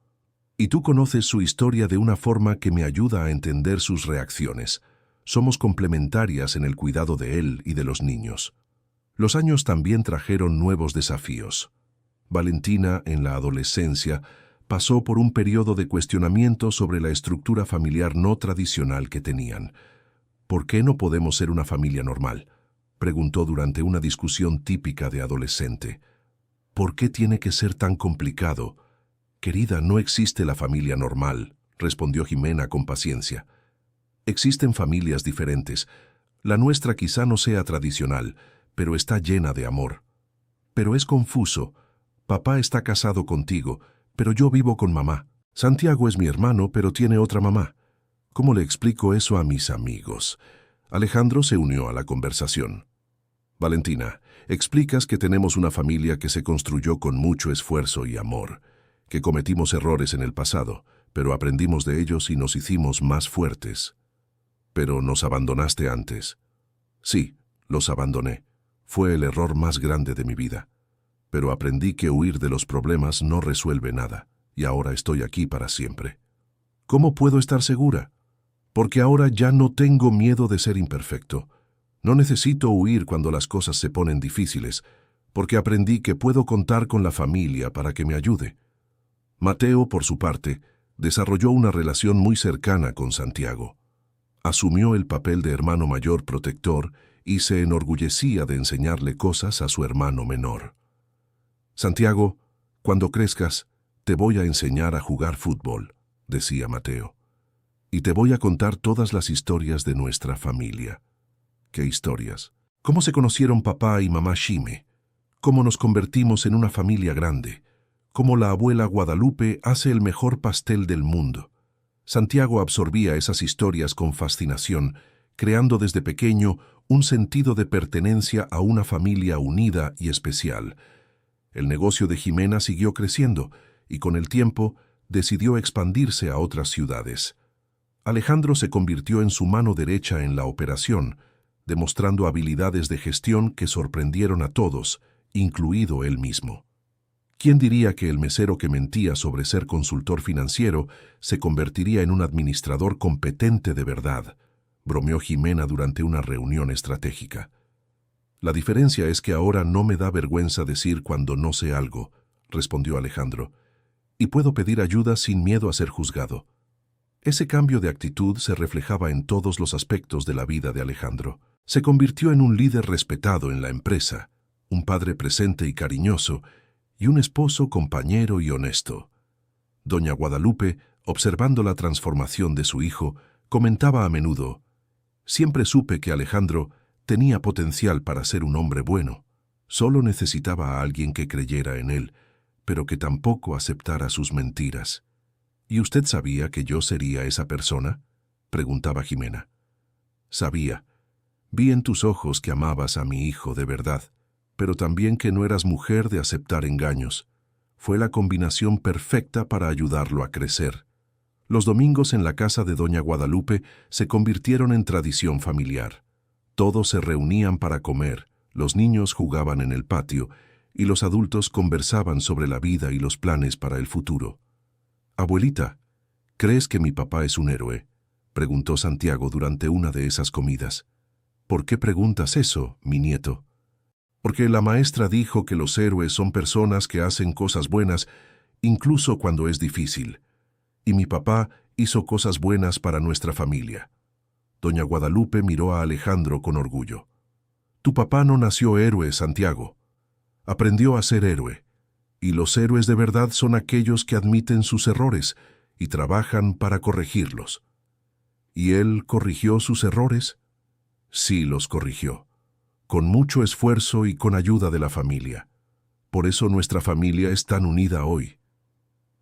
Y tú conoces su historia de una forma que me ayuda a entender sus reacciones. Somos complementarias en el cuidado de él y de los niños. Los años también trajeron nuevos desafíos. Valentina, en la adolescencia, pasó por un periodo de cuestionamiento sobre la estructura familiar no tradicional que tenían. ¿Por qué no podemos ser una familia normal?, preguntó durante una discusión típica de adolescente. ¿Por qué tiene que ser tan complicado? Querida, no existe la familia normal, respondió Jimena con paciencia. Existen familias diferentes. La nuestra quizá no sea tradicional, pero está llena de amor. Pero es confuso. Papá está casado contigo, pero yo vivo con mamá. Santiago es mi hermano, pero tiene otra mamá. ¿Cómo le explico eso a mis amigos? Alejandro se unió a la conversación. Valentina, explicas que tenemos una familia que se construyó con mucho esfuerzo y amor, que cometimos errores en el pasado, pero aprendimos de ellos y nos hicimos más fuertes. Pero nos abandonaste antes. Sí, los abandoné. Fue el error más grande de mi vida. Pero aprendí que huir de los problemas no resuelve nada, y ahora estoy aquí para siempre. ¿Cómo puedo estar segura? Porque ahora ya no tengo miedo de ser imperfecto. No necesito huir cuando las cosas se ponen difíciles, porque aprendí que puedo contar con la familia para que me ayude. Mateo, por su parte, desarrolló una relación muy cercana con Santiago. Asumió el papel de hermano mayor protector y se enorgullecía de enseñarle cosas a su hermano menor. Santiago, cuando crezcas, te voy a enseñar a jugar fútbol, decía Mateo. Y te voy a contar todas las historias de nuestra familia. ¿Qué historias? ¿Cómo se conocieron papá y mamá Shime? ¿Cómo nos convertimos en una familia grande? ¿Cómo la abuela Guadalupe hace el mejor pastel del mundo? Santiago absorbía esas historias con fascinación, creando desde pequeño un sentido de pertenencia a una familia unida y especial. El negocio de Jimena siguió creciendo y con el tiempo decidió expandirse a otras ciudades. Alejandro se convirtió en su mano derecha en la operación, demostrando habilidades de gestión que sorprendieron a todos, incluido él mismo. ¿Quién diría que el mesero que mentía sobre ser consultor financiero se convertiría en un administrador competente de verdad?, bromeó Jimena durante una reunión estratégica. La diferencia es que ahora no me da vergüenza decir cuando no sé algo, respondió Alejandro, y puedo pedir ayuda sin miedo a ser juzgado. Ese cambio de actitud se reflejaba en todos los aspectos de la vida de Alejandro. Se convirtió en un líder respetado en la empresa, un padre presente y cariñoso, y un esposo compañero y honesto. Doña Guadalupe, observando la transformación de su hijo, comentaba a menudo: «Siempre supe que Alejandro tenía potencial para ser un hombre bueno. Solo necesitaba a alguien que creyera en él, pero que tampoco aceptara sus mentiras». «¿Y usted sabía que yo sería esa persona?», preguntaba Jimena. «Sabía. Vi en tus ojos que amabas a mi hijo de verdad, pero también que no eras mujer de aceptar engaños. Fue la combinación perfecta para ayudarlo a crecer». Los domingos en la casa de doña Guadalupe se convirtieron en tradición familiar. Todos se reunían para comer, los niños jugaban en el patio y los adultos conversaban sobre la vida y los planes para el futuro. «Abuelita, ¿crees que mi papá es un héroe?», preguntó Santiago durante una de esas comidas. «¿Por qué preguntas eso, mi nieto?». «Porque la maestra dijo que los héroes son personas que hacen cosas buenas incluso cuando es difícil. Y mi papá hizo cosas buenas para nuestra familia». Doña Guadalupe miró a Alejandro con orgullo. «Tu papá no nació héroe, Santiago. Aprendió a ser héroe. Y los héroes de verdad son aquellos que admiten sus errores y trabajan para corregirlos». «¿Y él corrigió sus errores?». «Sí, los corrigió. Con mucho esfuerzo y con ayuda de la familia. Por eso nuestra familia es tan unida hoy».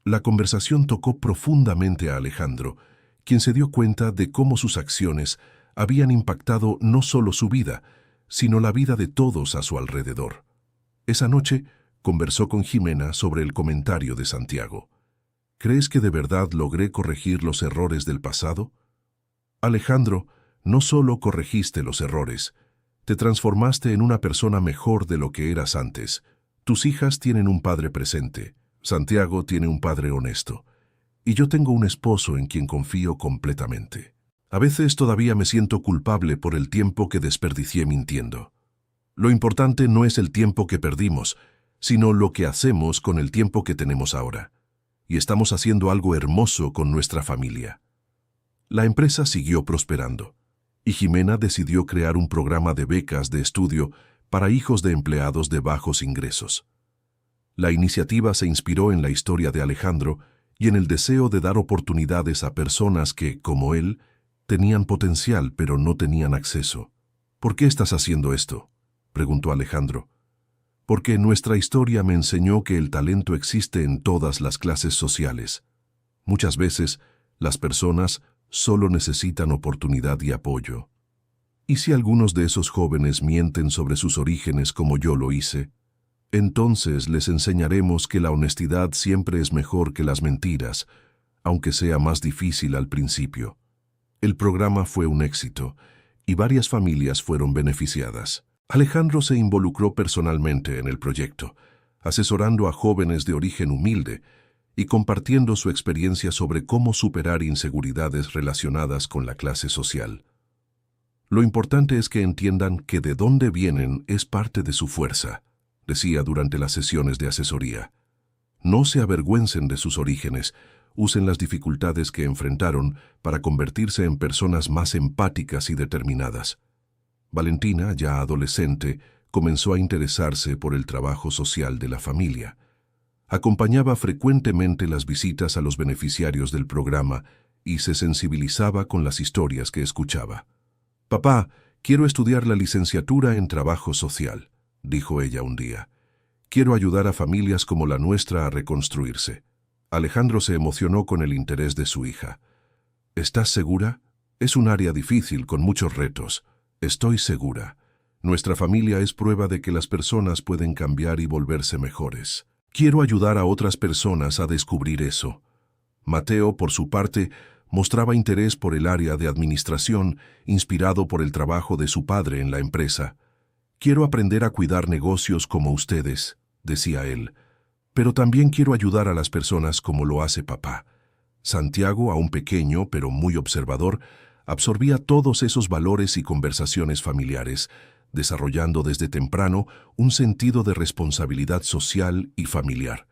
La conversación tocó profundamente a Alejandro, quien se dio cuenta de cómo sus acciones habían impactado no solo su vida, sino la vida de todos a su alrededor. Esa noche conversó con Jimena sobre el comentario de Santiago. «¿Crees que de verdad logré corregir los errores del pasado?». «Alejandro, no solo corregiste los errores, te transformaste en una persona mejor de lo que eras antes. Tus hijas tienen un padre presente, Santiago tiene un padre honesto, y yo tengo un esposo en quien confío completamente. A veces todavía me siento culpable por el tiempo que desperdicié mintiendo. Lo importante no es el tiempo que perdimos, sino lo que hacemos con el tiempo que tenemos ahora. Y estamos haciendo algo hermoso con nuestra familia». La empresa siguió prosperando, y Jimena decidió crear un programa de becas de estudio para hijos de empleados de bajos ingresos. La iniciativa se inspiró en la historia de Alejandro y en el deseo de dar oportunidades a personas que, como él, tenían potencial pero no tenían acceso. «¿Por qué estás haciendo esto?», preguntó Alejandro. «Porque nuestra historia me enseñó que el talento existe en todas las clases sociales. Muchas veces, las personas solo necesitan oportunidad y apoyo. ¿Y si algunos de esos jóvenes mienten sobre sus orígenes como yo lo hice? Entonces les enseñaremos que la honestidad siempre es mejor que las mentiras, aunque sea más difícil al principio». El programa fue un éxito, y varias familias fueron beneficiadas. Alejandro se involucró personalmente en el proyecto, asesorando a jóvenes de origen humilde y compartiendo su experiencia sobre cómo superar inseguridades relacionadas con la clase social. «Lo importante es que entiendan que de dónde vienen es parte de su fuerza», decía durante las sesiones de asesoría. «No se avergüencen de sus orígenes, usen las dificultades que enfrentaron para convertirse en personas más empáticas y determinadas». Valentina, ya adolescente, comenzó a interesarse por el trabajo social de la familia. Acompañaba frecuentemente las visitas a los beneficiarios del programa y se sensibilizaba con las historias que escuchaba. «Papá, quiero estudiar la licenciatura en trabajo social», dijo ella un día. «Quiero ayudar a familias como la nuestra a reconstruirse». Alejandro se emocionó con el interés de su hija. «¿Estás segura? Es un área difícil con muchos retos». «Estoy segura. Nuestra familia es prueba de que las personas pueden cambiar y volverse mejores. Quiero ayudar a otras personas a descubrir eso». Mateo, por su parte, mostraba interés por el área de administración, inspirado por el trabajo de su padre en la empresa. «Quiero aprender a cuidar negocios como ustedes», decía él, «pero también quiero ayudar a las personas como lo hace papá». Santiago, aún pequeño pero muy observador, absorbía todos esos valores y conversaciones familiares, desarrollando desde temprano un sentido de responsabilidad social y familiar.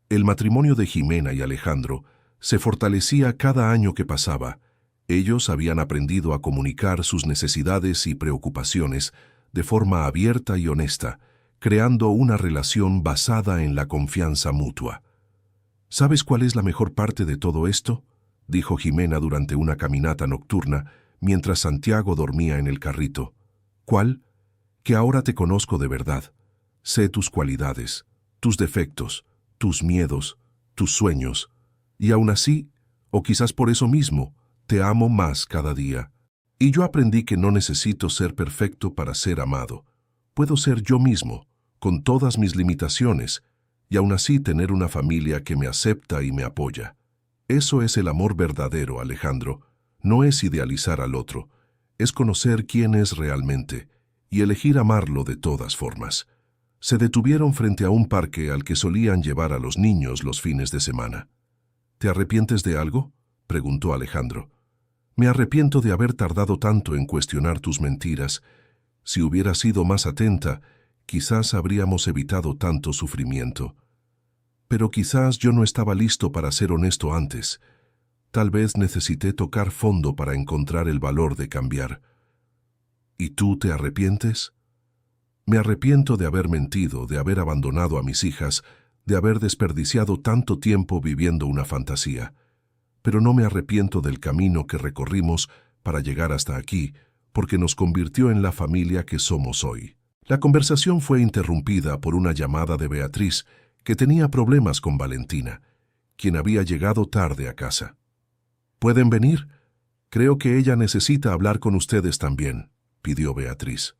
El matrimonio de Jimena y Alejandro se fortalecía cada año que pasaba. Ellos habían aprendido a comunicar sus necesidades y preocupaciones de forma abierta y honesta, creando una relación basada en la confianza mutua. ¿Sabes cuál es la mejor parte de todo esto?, dijo Jimena durante una caminata nocturna mientras Santiago dormía en el carrito. ¿Cuál? Que ahora te conozco de verdad. Sé tus cualidades, tus defectos, tus miedos, tus sueños. Y aún así, o quizás por eso mismo, te amo más cada día. Y yo aprendí que no necesito ser perfecto para ser amado. Puedo ser yo mismo, con todas mis limitaciones, y aún así tener una familia que me acepta y me apoya. Eso es el amor verdadero, Alejandro. No es idealizar al otro, es conocer quién es realmente y elegir amarlo de todas formas. Se detuvieron frente a un parque al que solían llevar a los niños los fines de semana. ¿Te arrepientes de algo?, preguntó Alejandro. Me arrepiento de haber tardado tanto en cuestionar tus mentiras. Si hubieras sido más atenta, quizás habríamos evitado tanto sufrimiento. Pero quizás yo no estaba listo para ser honesto antes. Tal vez necesité tocar fondo para encontrar el valor de cambiar. ¿Y tú te arrepientes? Me arrepiento de haber mentido, de haber abandonado a mis hijas, de haber desperdiciado tanto tiempo viviendo una fantasía. Pero no me arrepiento del camino que recorrimos para llegar hasta aquí, porque nos convirtió en la familia que somos hoy. La conversación fue interrumpida por una llamada de Beatriz, que tenía problemas con Valentina, quien había llegado tarde a casa. ¿Pueden venir? Creo que ella necesita hablar con ustedes también, pidió Beatriz.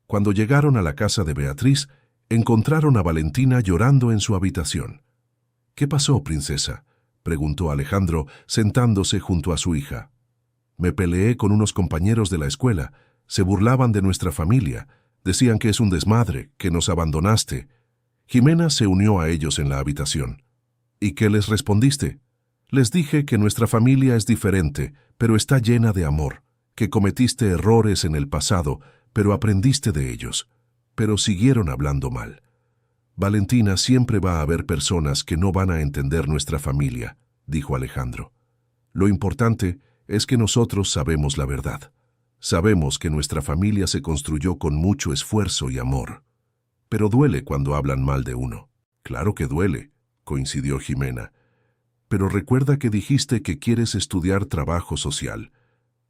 Cuando llegaron a la casa de Beatriz, encontraron a Valentina llorando en su habitación. ¿Qué pasó, princesa?, preguntó Alejandro, sentándose junto a su hija. Me peleé con unos compañeros de la escuela. Se burlaban de nuestra familia. Decían que es un desmadre, que nos abandonaste. Jimena se unió a ellos en la habitación. ¿Y qué les respondiste? Les dije que nuestra familia es diferente, pero está llena de amor, que cometiste errores en el pasado, pero aprendiste de ellos. Pero siguieron hablando mal. Valentina, siempre va a haber personas que no van a entender nuestra familia, dijo Alejandro. Lo importante es que nosotros sabemos la verdad. Sabemos que nuestra familia se construyó con mucho esfuerzo y amor. Pero duele cuando hablan mal de uno. Claro que duele, coincidió Jimena. Pero recuerda que dijiste que quieres estudiar trabajo social.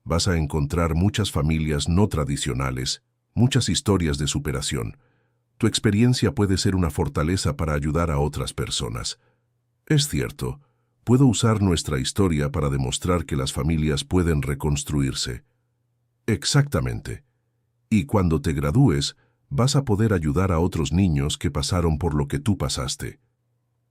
Vas a encontrar muchas familias no tradicionales, muchas historias de superación. Tu experiencia puede ser una fortaleza para ayudar a otras personas. Es cierto, puedo usar nuestra historia para demostrar que las familias pueden reconstruirse. Exactamente. Y cuando te gradúes, vas a poder ayudar a otros niños que pasaron por lo que tú pasaste.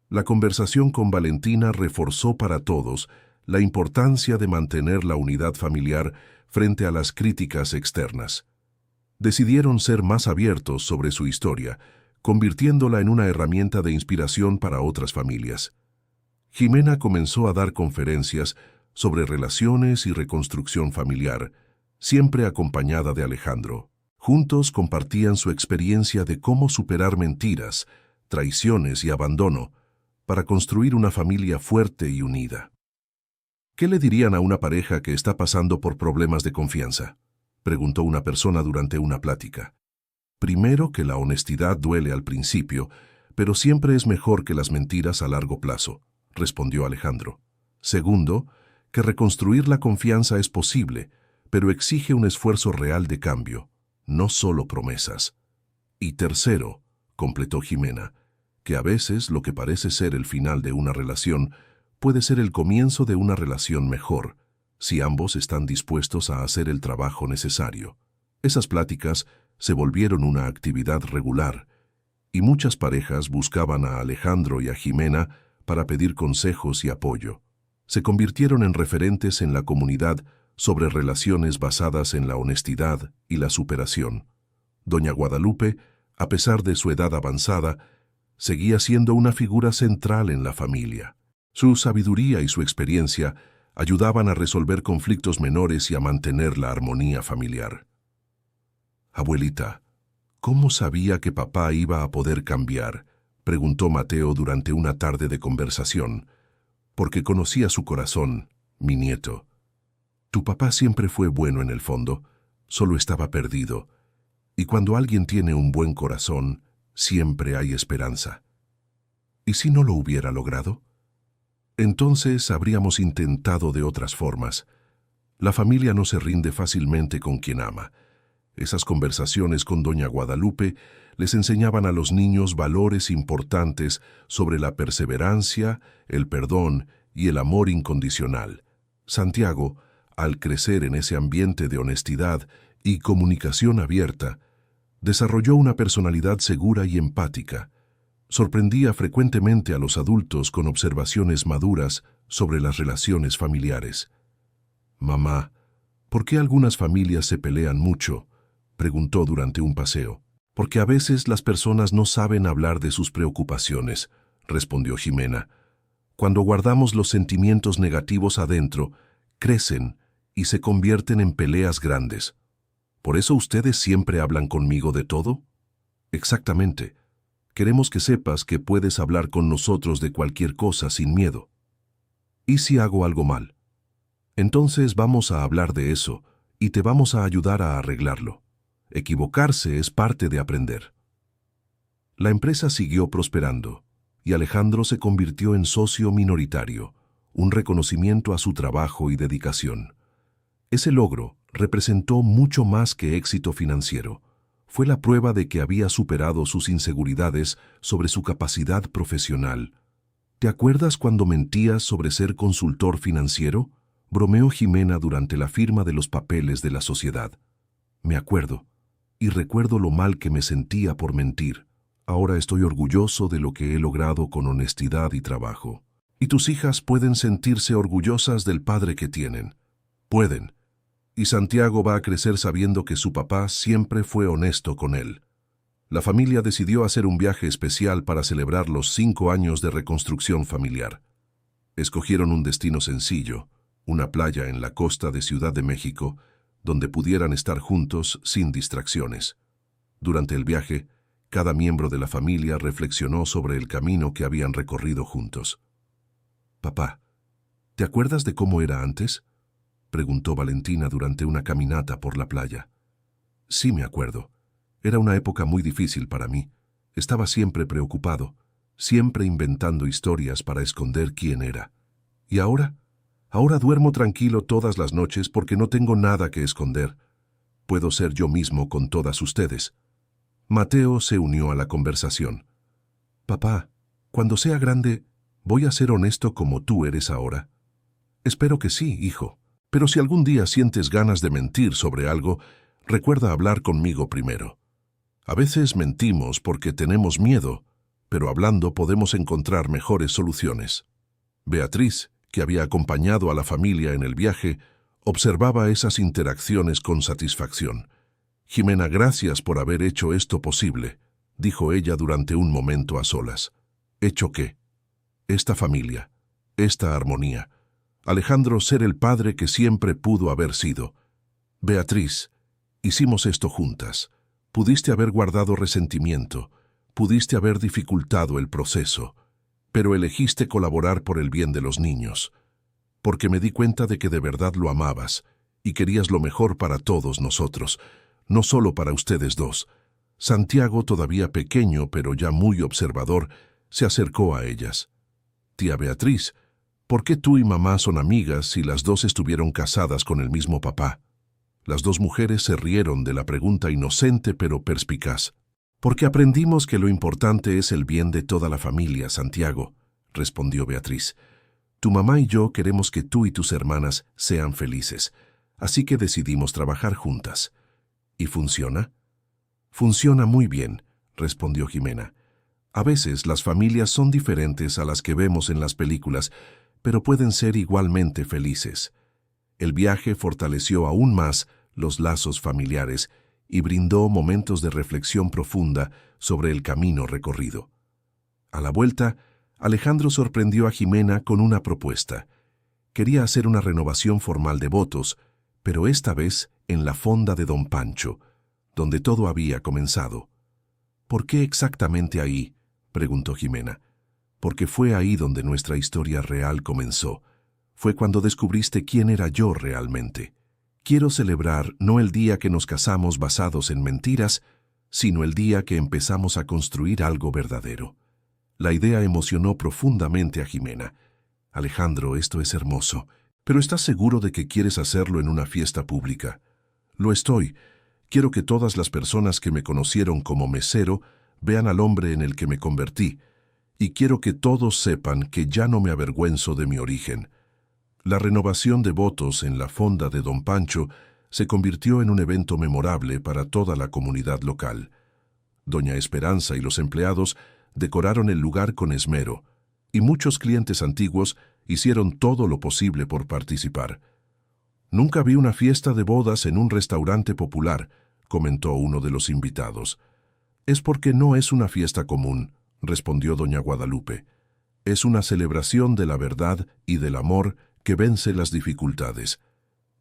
La conversación con Valentina reforzó para todos la importancia de mantener la unidad familiar frente a las críticas externas. Decidieron ser más abiertos sobre su historia, convirtiéndola en una herramienta de inspiración para otras familias. Jimena comenzó a dar conferencias sobre relaciones y reconstrucción familiar, siempre acompañada de Alejandro. Juntos compartían su experiencia de cómo superar mentiras, traiciones y abandono para construir una familia fuerte y unida. ¿Qué le dirían a una pareja que está pasando por problemas de confianza?, preguntó una persona durante una plática. Primero, que la honestidad duele al principio, pero siempre es mejor que las mentiras a largo plazo, respondió Alejandro. Segundo, que reconstruir la confianza es posible, pero exige un esfuerzo real de cambio, no solo promesas. Y tercero, completó Jimena, que a veces lo que parece ser el final de una relación puede ser el comienzo de una relación mejor, si ambos están dispuestos a hacer el trabajo necesario. Esas pláticas se volvieron una actividad regular, y muchas parejas buscaban a Alejandro y a Jimena para pedir consejos y apoyo. Se convirtieron en referentes en la comunidad sobre relaciones basadas en la honestidad y la superación. Doña Guadalupe, a pesar de su edad avanzada, seguía siendo una figura central en la familia. Su sabiduría y su experiencia ayudaban a resolver conflictos menores y a mantener la armonía familiar. Abuelita, ¿cómo sabía que papá iba a poder cambiar?, preguntó Mateo durante una tarde de conversación. Porque conocía su corazón, mi nieto. Tu papá siempre fue bueno en el fondo, solo estaba perdido. Y cuando alguien tiene un buen corazón, Siempre hay esperanza. ¿Y si no lo hubiera logrado? Entonces habríamos intentado de otras formas. La familia no se rinde fácilmente con quien ama. Esas conversaciones con doña Guadalupe les enseñaban a los niños valores importantes sobre la perseverancia, el perdón y el amor incondicional. Santiago, al crecer en ese ambiente de honestidad y comunicación abierta, desarrolló una personalidad segura y empática. Sorprendía frecuentemente a los adultos con observaciones maduras sobre las relaciones familiares. «Mamá, ¿por qué algunas familias se pelean mucho?», preguntó durante un paseo. «Porque a veces las personas no saben hablar de sus preocupaciones», respondió Jimena. «Cuando guardamos los sentimientos negativos adentro, crecen y se convierten en peleas grandes. ¿Por eso ustedes siempre hablan conmigo de todo?». «Exactamente. Queremos que sepas que puedes hablar con nosotros de cualquier cosa sin miedo». «¿Y si hago algo mal?». «Entonces vamos a hablar de eso y te vamos a ayudar a arreglarlo. Equivocarse es parte de aprender». La empresa siguió prosperando y Alejandro se convirtió en socio minoritario, un reconocimiento a su trabajo y dedicación. Ese logro representó mucho más que éxito financiero. Fue la prueba de que había superado sus inseguridades sobre su capacidad profesional. «¿Te acuerdas cuando mentías sobre ser consultor financiero?», bromeó Jimena durante la firma de los papeles de la sociedad. «Me acuerdo, y recuerdo lo mal que me sentía por mentir. Ahora estoy orgulloso de lo que he logrado con honestidad y trabajo. Y tus hijas pueden sentirse orgullosas del padre que tienen. Pueden. Y Santiago va a crecer sabiendo que su papá siempre fue honesto con él». La familia decidió hacer un viaje especial para celebrar los 5 años de reconstrucción familiar. Escogieron un destino sencillo, una playa en la costa de Ciudad de México, donde pudieran estar juntos sin distracciones. Durante el viaje, cada miembro de la familia reflexionó sobre el camino que habían recorrido juntos. «Papá, ¿te acuerdas de cómo era antes?», preguntó Valentina durante una caminata por la playa. «Sí, me acuerdo. Era una época muy difícil para mí. Estaba siempre preocupado, siempre inventando historias para esconder quién era. ¿Y ahora? Ahora duermo tranquilo todas las noches porque no tengo nada que esconder. Puedo ser yo mismo con todas ustedes». Mateo se unió a la conversación. «Papá, cuando sea grande, ¿voy a ser honesto como tú eres ahora?». «Espero que sí, hijo. Pero si algún día sientes ganas de mentir sobre algo, recuerda hablar conmigo primero. A veces mentimos porque tenemos miedo, pero hablando podemos encontrar mejores soluciones». Beatriz, que había acompañado a la familia en el viaje, observaba esas interacciones con satisfacción. «Jimena, gracias por haber hecho esto posible», dijo ella durante un momento a solas. «¿Hecho qué?». «Esta familia, esta armonía. Alejandro ser el padre que siempre pudo haber sido. Beatriz, hicimos esto juntas. Pudiste haber guardado resentimiento, pudiste haber dificultado el proceso, pero elegiste colaborar por el bien de los niños, porque me di cuenta de que de verdad lo amabas y querías lo mejor para todos nosotros, no solo para ustedes dos». Santiago, todavía pequeño pero ya muy observador, se acercó a ellas. «Tía Beatriz, ¿por qué tú y mamá son amigas si las dos estuvieron casadas con el mismo papá?». Las dos mujeres se rieron de la pregunta inocente pero perspicaz. «Porque aprendimos que lo importante es el bien de toda la familia, Santiago», respondió Beatriz. «Tu mamá y yo queremos que tú y tus hermanas sean felices, así que decidimos trabajar juntas». «¿Y funciona?». «Funciona muy bien», respondió Jimena. «A veces las familias son diferentes a las que vemos en las películas, pero pueden ser igualmente felices». El viaje fortaleció aún más los lazos familiares y brindó momentos de reflexión profunda sobre el camino recorrido. A la vuelta, Alejandro sorprendió a Jimena con una propuesta. Quería hacer una renovación formal de votos, pero esta vez en la fonda de Don Pancho, donde todo había comenzado. «¿Por qué exactamente ahí?», preguntó Jimena. «Porque fue ahí donde nuestra historia real comenzó. Fue cuando descubriste quién era yo realmente. Quiero celebrar no el día que nos casamos basados en mentiras, sino el día que empezamos a construir algo verdadero. La idea emocionó profundamente a Jimena. Alejandro, esto es hermoso, pero ¿estás seguro de que quieres hacerlo en una fiesta pública? Lo estoy. Quiero que todas las personas que me conocieron como mesero vean al hombre en el que me convertí, y quiero que todos sepan que ya no me avergüenzo de mi origen. La renovación de votos en la fonda de Don Pancho se convirtió en un evento memorable para toda la comunidad local. Doña Esperanza y los empleados decoraron el lugar con esmero, y muchos clientes antiguos hicieron todo lo posible por participar. «Nunca vi una fiesta de bodas en un restaurante popular», comentó uno de los invitados. «Es porque no es una fiesta común», respondió doña Guadalupe. «Es una celebración de la verdad y del amor que vence las dificultades».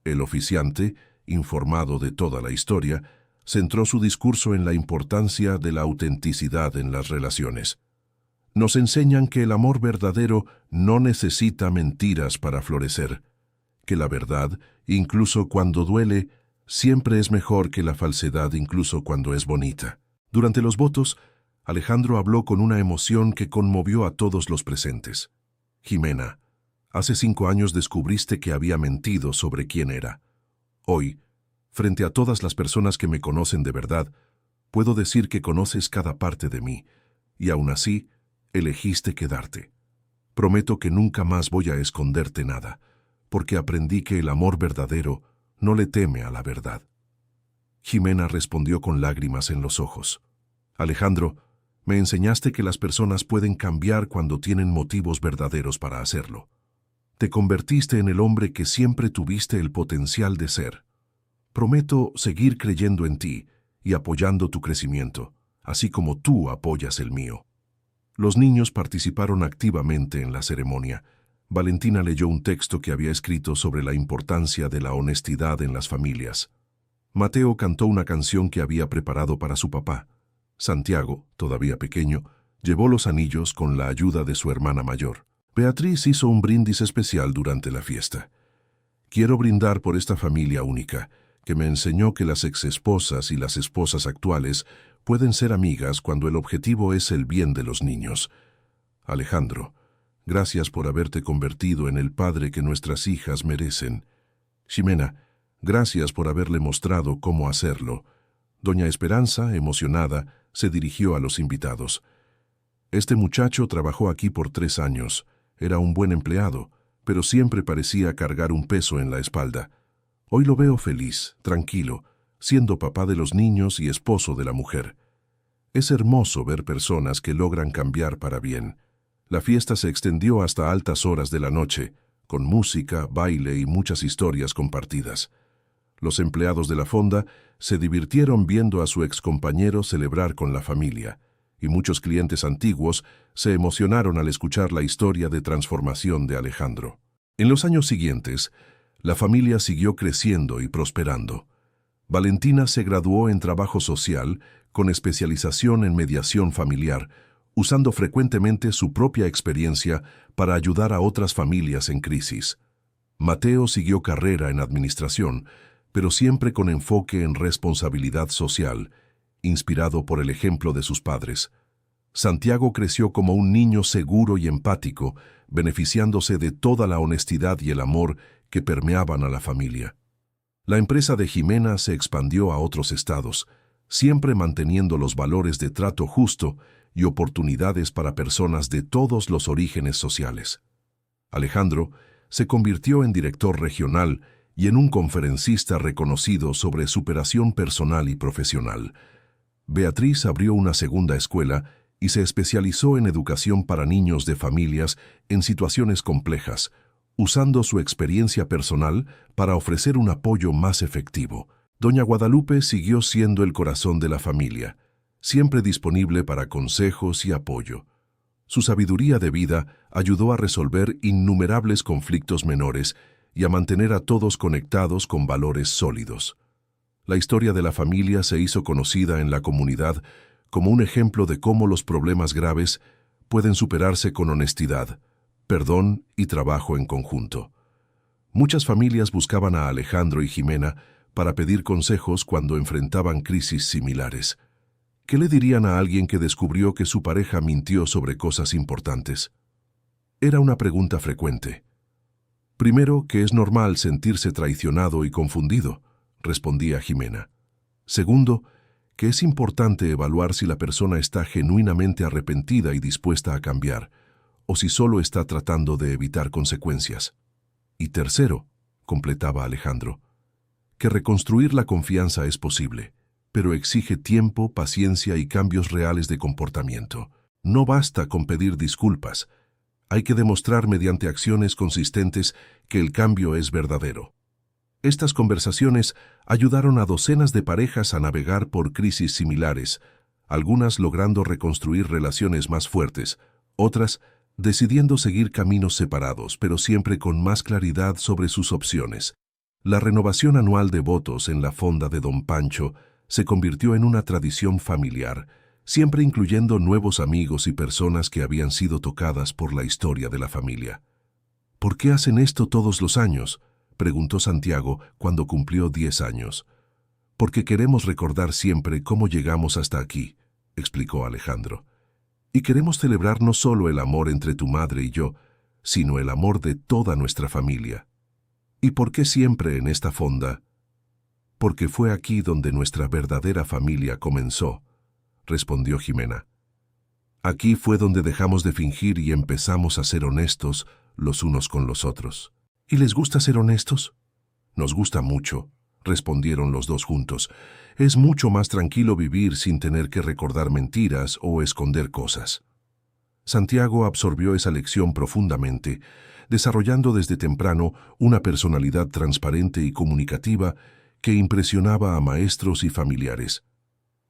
El oficiante, informado de toda la historia, centró su discurso en la importancia de la autenticidad en las relaciones. «Nos enseñan que el amor verdadero no necesita mentiras para florecer, que la verdad, incluso cuando duele, siempre es mejor que la falsedad incluso cuando es bonita». Durante los votos, Alejandro habló con una emoción que conmovió a todos los presentes. «Jimena, hace 5 años descubriste que había mentido sobre quién era. Hoy, frente a todas las personas que me conocen de verdad, puedo decir que conoces cada parte de mí, y aún así, elegiste quedarte. Prometo que nunca más voy a esconderte nada, porque aprendí que el amor verdadero no le teme a la verdad». Jimena respondió con lágrimas en los ojos. «Alejandro, me enseñaste que las personas pueden cambiar cuando tienen motivos verdaderos para hacerlo. Te convertiste en el hombre que siempre tuviste el potencial de ser. Prometo seguir creyendo en ti y apoyando tu crecimiento, así como tú apoyas el mío». Los niños participaron activamente en la ceremonia. Valentina leyó un texto que había escrito sobre la importancia de la honestidad en las familias. Mateo cantó una canción que había preparado para su papá. Santiago, todavía pequeño, llevó los anillos con la ayuda de su hermana mayor. Beatriz hizo un brindis especial durante la fiesta. «Quiero brindar por esta familia única, que me enseñó que las exesposas y las esposas actuales pueden ser amigas cuando el objetivo es el bien de los niños. Alejandro, gracias por haberte convertido en el padre que nuestras hijas merecen. Ximena, gracias por haberle mostrado cómo hacerlo». Doña Esperanza, emocionada, se dirigió a los invitados. «Este muchacho trabajó aquí por 3 años. Era un buen empleado, pero siempre parecía cargar un peso en la espalda. Hoy lo veo feliz, tranquilo, siendo papá de los niños y esposo de la mujer. Es hermoso ver personas que logran cambiar para bien». La fiesta se extendió hasta altas horas de la noche, con música, baile y muchas historias compartidas. Los empleados de la fonda se divirtieron viendo a su excompañero celebrar con la familia, y muchos clientes antiguos se emocionaron al escuchar la historia de transformación de Alejandro. En los años siguientes, la familia siguió creciendo y prosperando. Valentina se graduó en trabajo social con especialización en mediación familiar, usando frecuentemente su propia experiencia para ayudar a otras familias en crisis. Mateo siguió carrera en administración, pero siempre con enfoque en responsabilidad social, inspirado por el ejemplo de sus padres. Santiago creció como un niño seguro y empático, beneficiándose de toda la honestidad y el amor que permeaban a la familia. La empresa de Jimena se expandió a otros estados, siempre manteniendo los valores de trato justo y oportunidades para personas de todos los orígenes sociales. Alejandro se convirtió en director regional y en un conferencista reconocido sobre superación personal y profesional. Beatriz abrió una segunda escuela y se especializó en educación para niños de familias en situaciones complejas, usando su experiencia personal para ofrecer un apoyo más efectivo. Doña Guadalupe siguió siendo el corazón de la familia, siempre disponible para consejos y apoyo. Su sabiduría de vida ayudó a resolver innumerables conflictos menores y a mantener a todos conectados con valores sólidos. La historia de la familia se hizo conocida en la comunidad como un ejemplo de cómo los problemas graves pueden superarse con honestidad, perdón y trabajo en conjunto. Muchas familias buscaban a Alejandro y Jimena para pedir consejos cuando enfrentaban crisis similares. ¿Qué le dirían a alguien que descubrió que su pareja mintió sobre cosas importantes? Era una pregunta frecuente. Primero, que es normal sentirse traicionado y confundido, respondía Jimena. Segundo, que es importante evaluar si la persona está genuinamente arrepentida y dispuesta a cambiar, o si solo está tratando de evitar consecuencias. Y tercero, completaba Alejandro, que reconstruir la confianza es posible, pero exige tiempo, paciencia y cambios reales de comportamiento. No basta con pedir disculpas. Hay que demostrar mediante acciones consistentes que el cambio es verdadero. Estas conversaciones ayudaron a docenas de parejas a navegar por crisis similares, algunas logrando reconstruir relaciones más fuertes, otras decidiendo seguir caminos separados, pero siempre con más claridad sobre sus opciones. La renovación anual de votos en la fonda de Don Pancho se convirtió en una tradición familiar, siempre incluyendo nuevos amigos y personas que habían sido tocadas por la historia de la familia. ¿Por qué hacen esto todos los años?, preguntó Santiago cuando cumplió 10 años. Porque queremos recordar siempre cómo llegamos hasta aquí, explicó Alejandro. Y queremos celebrar no solo el amor entre tu madre y yo, sino el amor de toda nuestra familia. ¿Y por qué siempre en esta fonda? Porque fue aquí donde nuestra verdadera familia comenzó, respondió Jimena. Aquí fue donde dejamos de fingir y empezamos a ser honestos los unos con los otros. ¿Y les gusta ser honestos? Nos gusta mucho, respondieron los dos juntos. Es mucho más tranquilo vivir sin tener que recordar mentiras o esconder cosas. Santiago absorbió esa lección profundamente, desarrollando desde temprano una personalidad transparente y comunicativa que impresionaba a maestros y familiares.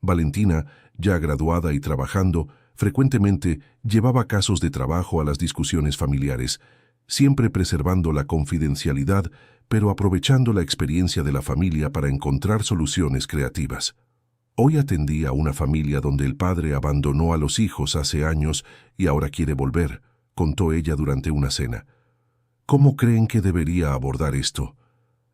Valentina, ya graduada y trabajando, frecuentemente llevaba casos de trabajo a las discusiones familiares, siempre preservando la confidencialidad, pero aprovechando la experiencia de la familia para encontrar soluciones creativas. Hoy atendía a una familia donde el padre abandonó a los hijos hace años y ahora quiere volver, contó ella durante una cena. ¿Cómo creen que debería abordar esto?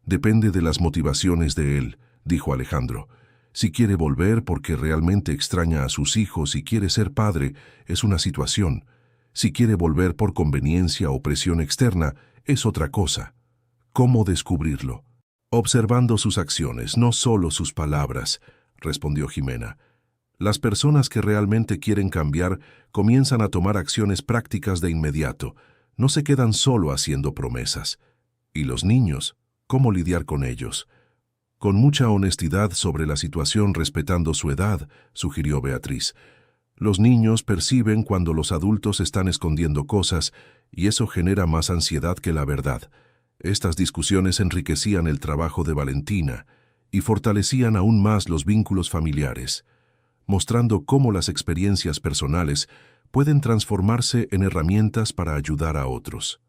Depende de las motivaciones de él, dijo Alejandro. Si quiere volver porque realmente extraña a sus hijos y quiere ser padre, es una situación. Si quiere volver por conveniencia o presión externa, es otra cosa. ¿Cómo descubrirlo? Observando sus acciones, no solo sus palabras, respondió Jimena. Las personas que realmente quieren cambiar comienzan a tomar acciones prácticas de inmediato. No se quedan solo haciendo promesas. ¿Y los niños? ¿Cómo lidiar con ellos? Con mucha honestidad sobre la situación respetando su edad, sugirió Beatriz. Los niños perciben cuando los adultos están escondiendo cosas y eso genera más ansiedad que la verdad. Estas discusiones enriquecían el trabajo de Valentina y fortalecían aún más los vínculos familiares, mostrando cómo las experiencias personales pueden transformarse en herramientas para ayudar a otros.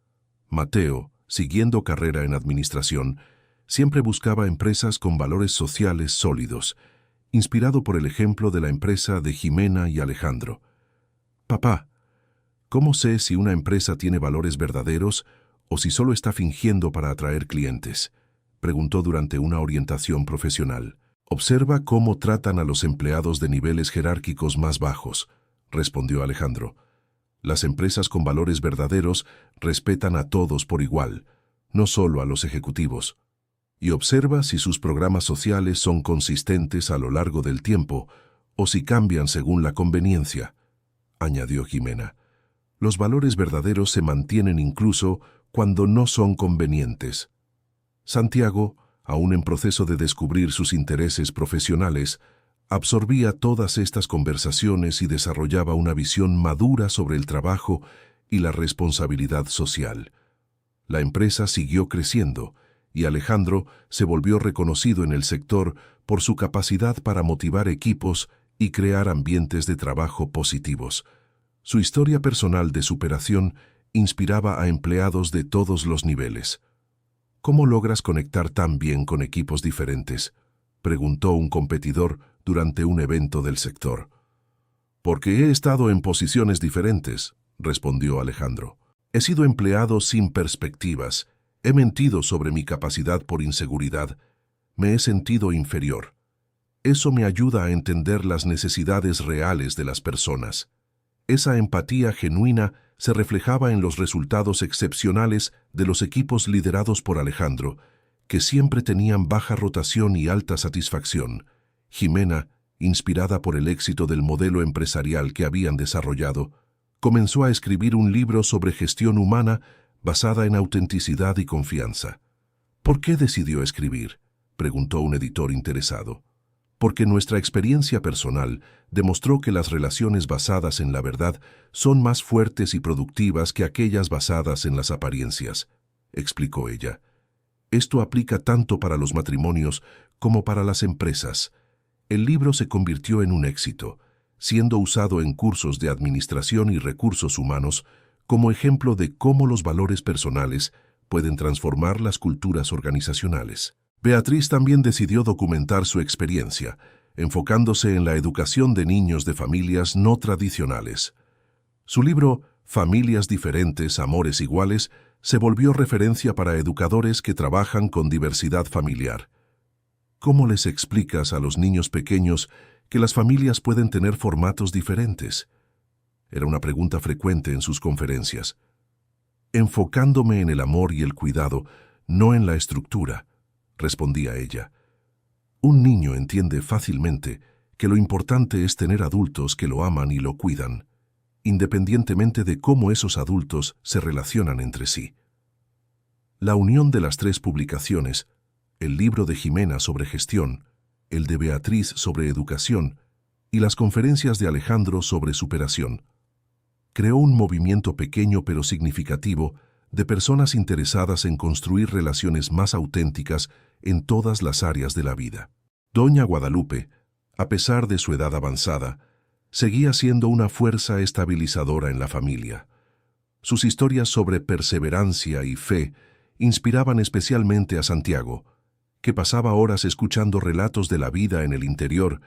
Mateo, siguiendo carrera en administración, siempre buscaba empresas con valores sociales sólidos, inspirado por el ejemplo de la empresa de Jimena y Alejandro. Papá, ¿cómo sé si una empresa tiene valores verdaderos o si solo está fingiendo para atraer clientes?, preguntó durante una orientación profesional. Observa cómo tratan a los empleados de niveles jerárquicos más bajos, respondió Alejandro. Las empresas con valores verdaderos respetan a todos por igual, no solo a los ejecutivos. Y observa si sus programas sociales son consistentes a lo largo del tiempo o si cambian según la conveniencia, añadió Jimena. Los valores verdaderos se mantienen incluso cuando no son convenientes. Santiago, aún en proceso de descubrir sus intereses profesionales, absorbía todas estas conversaciones y desarrollaba una visión madura sobre el trabajo y la responsabilidad social. La empresa siguió creciendo, y Alejandro se volvió reconocido en el sector por su capacidad para motivar equipos y crear ambientes de trabajo positivos. Su historia personal de superación inspiraba a empleados de todos los niveles. ¿Cómo logras conectar tan bien con equipos diferentes?, preguntó un competidor durante un evento del sector. Porque he estado en posiciones diferentes, respondió Alejandro. He sido empleado sin perspectivas. He mentido sobre mi capacidad por inseguridad. Me he sentido inferior. Eso me ayuda a entender las necesidades reales de las personas. Esa empatía genuina se reflejaba en los resultados excepcionales de los equipos liderados por Alejandro, que siempre tenían baja rotación y alta satisfacción. Jimena, inspirada por el éxito del modelo empresarial que habían desarrollado, comenzó a escribir un libro sobre gestión humana basada en autenticidad y confianza. ¿Por qué decidió escribir?, preguntó un editor interesado. Porque nuestra experiencia personal demostró que las relaciones basadas en la verdad son más fuertes y productivas que aquellas basadas en las apariencias, explicó ella. Esto aplica tanto para los matrimonios como para las empresas. El libro se convirtió en un éxito, siendo usado en cursos de administración y recursos humanos como ejemplo de cómo los valores personales pueden transformar las culturas organizacionales. Beatriz también decidió documentar su experiencia, enfocándose en la educación de niños de familias no tradicionales. Su libro, Familias diferentes, amores iguales, se volvió referencia para educadores que trabajan con diversidad familiar. ¿Cómo les explicas a los niños pequeños que las familias pueden tener formatos diferentes? Era una pregunta frecuente en sus conferencias. Enfocándome en el amor y el cuidado, no en la estructura, respondía ella. Un niño entiende fácilmente que lo importante es tener adultos que lo aman y lo cuidan, independientemente de cómo esos adultos se relacionan entre sí. La unión de las tres publicaciones, el libro de Jimena sobre gestión, el de Beatriz sobre educación y las conferencias de Alejandro sobre superación, creó un movimiento pequeño pero significativo de personas interesadas en construir relaciones más auténticas en todas las áreas de la vida. Doña Guadalupe, a pesar de su edad avanzada, seguía siendo una fuerza estabilizadora en la familia. Sus historias sobre perseverancia y fe inspiraban especialmente a Santiago, que pasaba horas escuchando relatos de la vida en el interior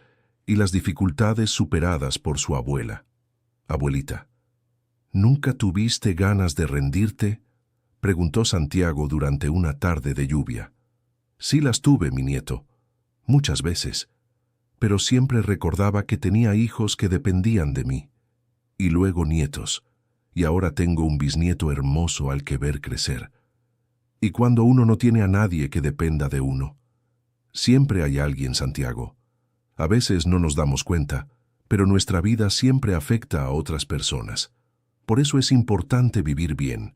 y las dificultades superadas por su abuela. Abuelita, ¿nunca tuviste ganas de rendirte?, preguntó Santiago durante una tarde de lluvia. Sí las tuve, mi nieto, muchas veces, pero siempre recordaba que tenía hijos que dependían de mí, y luego nietos, y ahora tengo un bisnieto hermoso al que ver crecer. Y cuando uno no tiene a nadie que dependa de uno, siempre hay alguien, Santiago. A veces no nos damos cuenta, pero nuestra vida siempre afecta a otras personas. Por eso es importante vivir bien,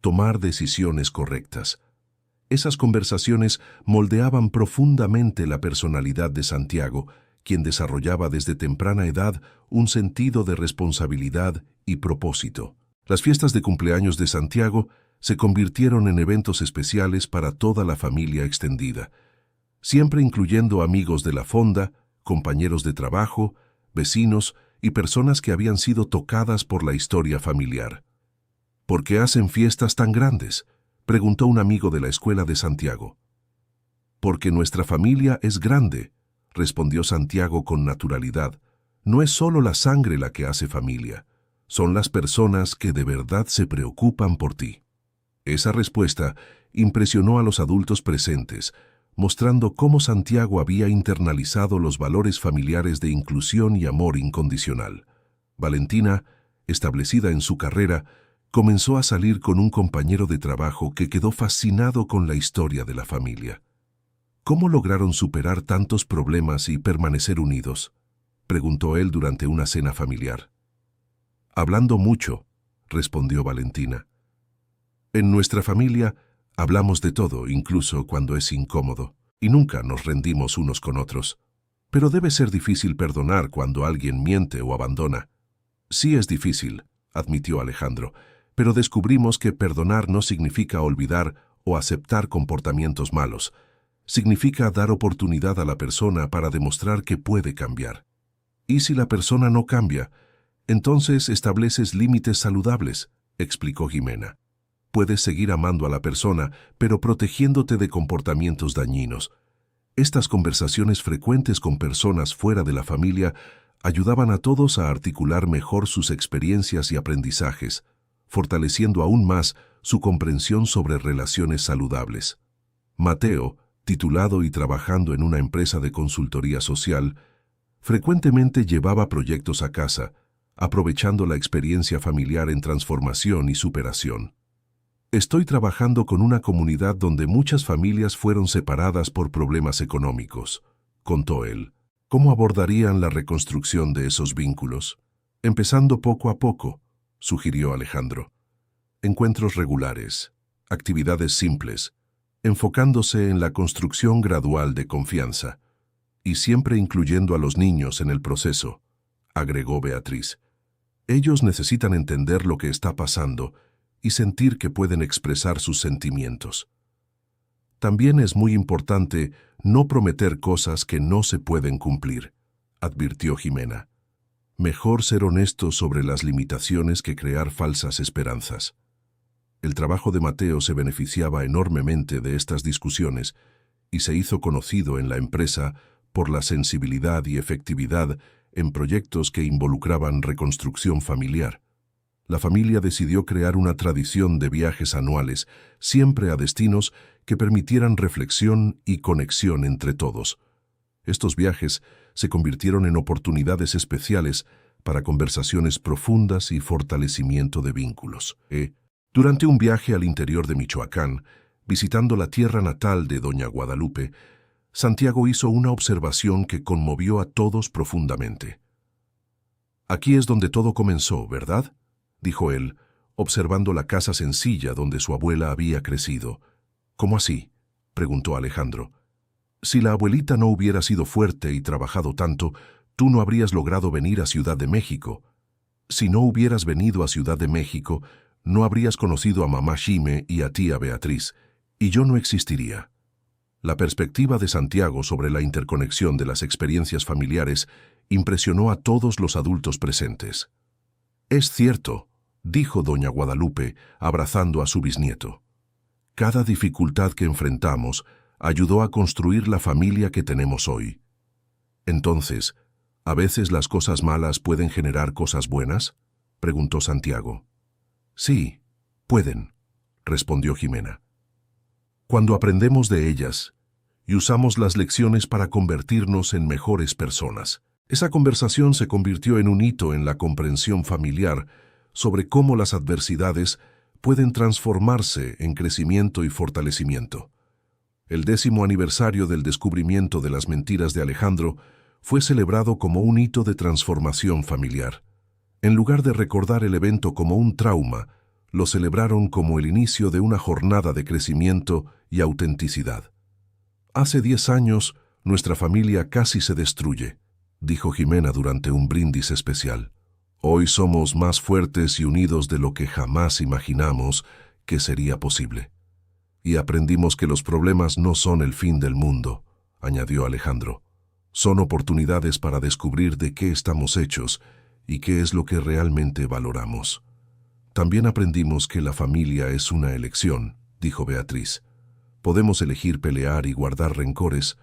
tomar decisiones correctas. Esas conversaciones moldeaban profundamente la personalidad de Santiago, quien desarrollaba desde temprana edad un sentido de responsabilidad y propósito. Las fiestas de cumpleaños de Santiago se convirtieron en eventos especiales para toda la familia extendida, siempre incluyendo amigos de la fonda, compañeros de trabajo, vecinos y personas que habían sido tocadas por la historia familiar. ¿Por qué hacen fiestas tan grandes?, preguntó un amigo de la escuela de Santiago. Porque nuestra familia es grande, respondió Santiago con naturalidad. No es solo la sangre la que hace familia, son las personas que de verdad se preocupan por ti. Esa respuesta impresionó a los adultos presentes, mostrando cómo Santiago había internalizado los valores familiares de inclusión y amor incondicional. Valentina, establecida en su carrera, comenzó a salir con un compañero de trabajo que quedó fascinado con la historia de la familia. ¿Cómo lograron superar tantos problemas y permanecer unidos?, preguntó él durante una cena familiar. Hablando mucho, respondió Valentina. En nuestra familia hablamos de todo, incluso cuando es incómodo, y nunca nos rendimos unos con otros. Pero debe ser difícil perdonar cuando alguien miente o abandona. Sí es difícil, admitió Alejandro, pero descubrimos que perdonar no significa olvidar o aceptar comportamientos malos. Significa dar oportunidad a la persona para demostrar que puede cambiar. Y si la persona no cambia, entonces estableces límites saludables, explicó Jimena. Puedes seguir amando a la persona, pero protegiéndote de comportamientos dañinos. Estas conversaciones frecuentes con personas fuera de la familia ayudaban a todos a articular mejor sus experiencias y aprendizajes, fortaleciendo aún más su comprensión sobre relaciones saludables. Mateo, titulado y trabajando en una empresa de consultoría social, frecuentemente llevaba proyectos a casa, aprovechando la experiencia familiar en transformación y superación. Estoy trabajando con una comunidad donde muchas familias fueron separadas por problemas económicos, contó él. ¿Cómo abordarían la reconstrucción de esos vínculos? Empezando poco a poco, sugirió Alejandro. Encuentros regulares, actividades simples, enfocándose en la construcción gradual de confianza, y siempre incluyendo a los niños en el proceso, agregó Beatriz. Ellos necesitan entender lo que está pasando y sentir que pueden expresar sus sentimientos. También es muy importante no prometer cosas que no se pueden cumplir, advirtió Jimena. Mejor ser honestos sobre las limitaciones que crear falsas esperanzas. El trabajo de Mateo se beneficiaba enormemente de estas discusiones y se hizo conocido en la empresa por la sensibilidad y efectividad en proyectos que involucraban reconstrucción familiar. La familia decidió crear una tradición de viajes anuales, siempre a destinos que permitieran reflexión y conexión entre todos. Estos viajes se convirtieron en oportunidades especiales para conversaciones profundas y fortalecimiento de vínculos. Durante un viaje al interior de Michoacán, visitando la tierra natal de Doña Guadalupe, Santiago hizo una observación que conmovió a todos profundamente. «Aquí es donde todo comenzó, ¿verdad?», dijo él, observando la casa sencilla donde su abuela había crecido. «¿Cómo así?», preguntó Alejandro. «Si la abuelita no hubiera sido fuerte y trabajado tanto, tú no habrías logrado venir a Ciudad de México. Si no hubieras venido a Ciudad de México, no habrías conocido a mamá Xime y a tía Beatriz, y yo no existiría». La perspectiva de Santiago sobre la interconexión de las experiencias familiares impresionó a todos los adultos presentes. «Es cierto», dijo doña Guadalupe, abrazando a su bisnieto. «Cada dificultad que enfrentamos ayudó a construir la familia que tenemos hoy». «Entonces, ¿a veces las cosas malas pueden generar cosas buenas?», preguntó Santiago. «Sí, pueden», respondió Jimena. «Cuando aprendemos de ellas y usamos las lecciones para convertirnos en mejores personas». Esa conversación se convirtió en un hito en la comprensión familiar sobre cómo las adversidades pueden transformarse en crecimiento y fortalecimiento. El 10º aniversario del descubrimiento de las mentiras de Alejandro fue celebrado como un hito de transformación familiar. En lugar de recordar el evento como un trauma, lo celebraron como el inicio de una jornada de crecimiento y autenticidad. «Hace 10 años, nuestra familia casi se destruye», dijo Jimena durante un brindis especial. «Hoy somos más fuertes y unidos de lo que jamás imaginamos que sería posible. Y aprendimos que los problemas no son el fin del mundo», añadió Alejandro. «Son oportunidades para descubrir de qué estamos hechos y qué es lo que realmente valoramos». «También aprendimos que la familia es una elección», dijo Beatriz. «Podemos elegir pelear y guardar rencores,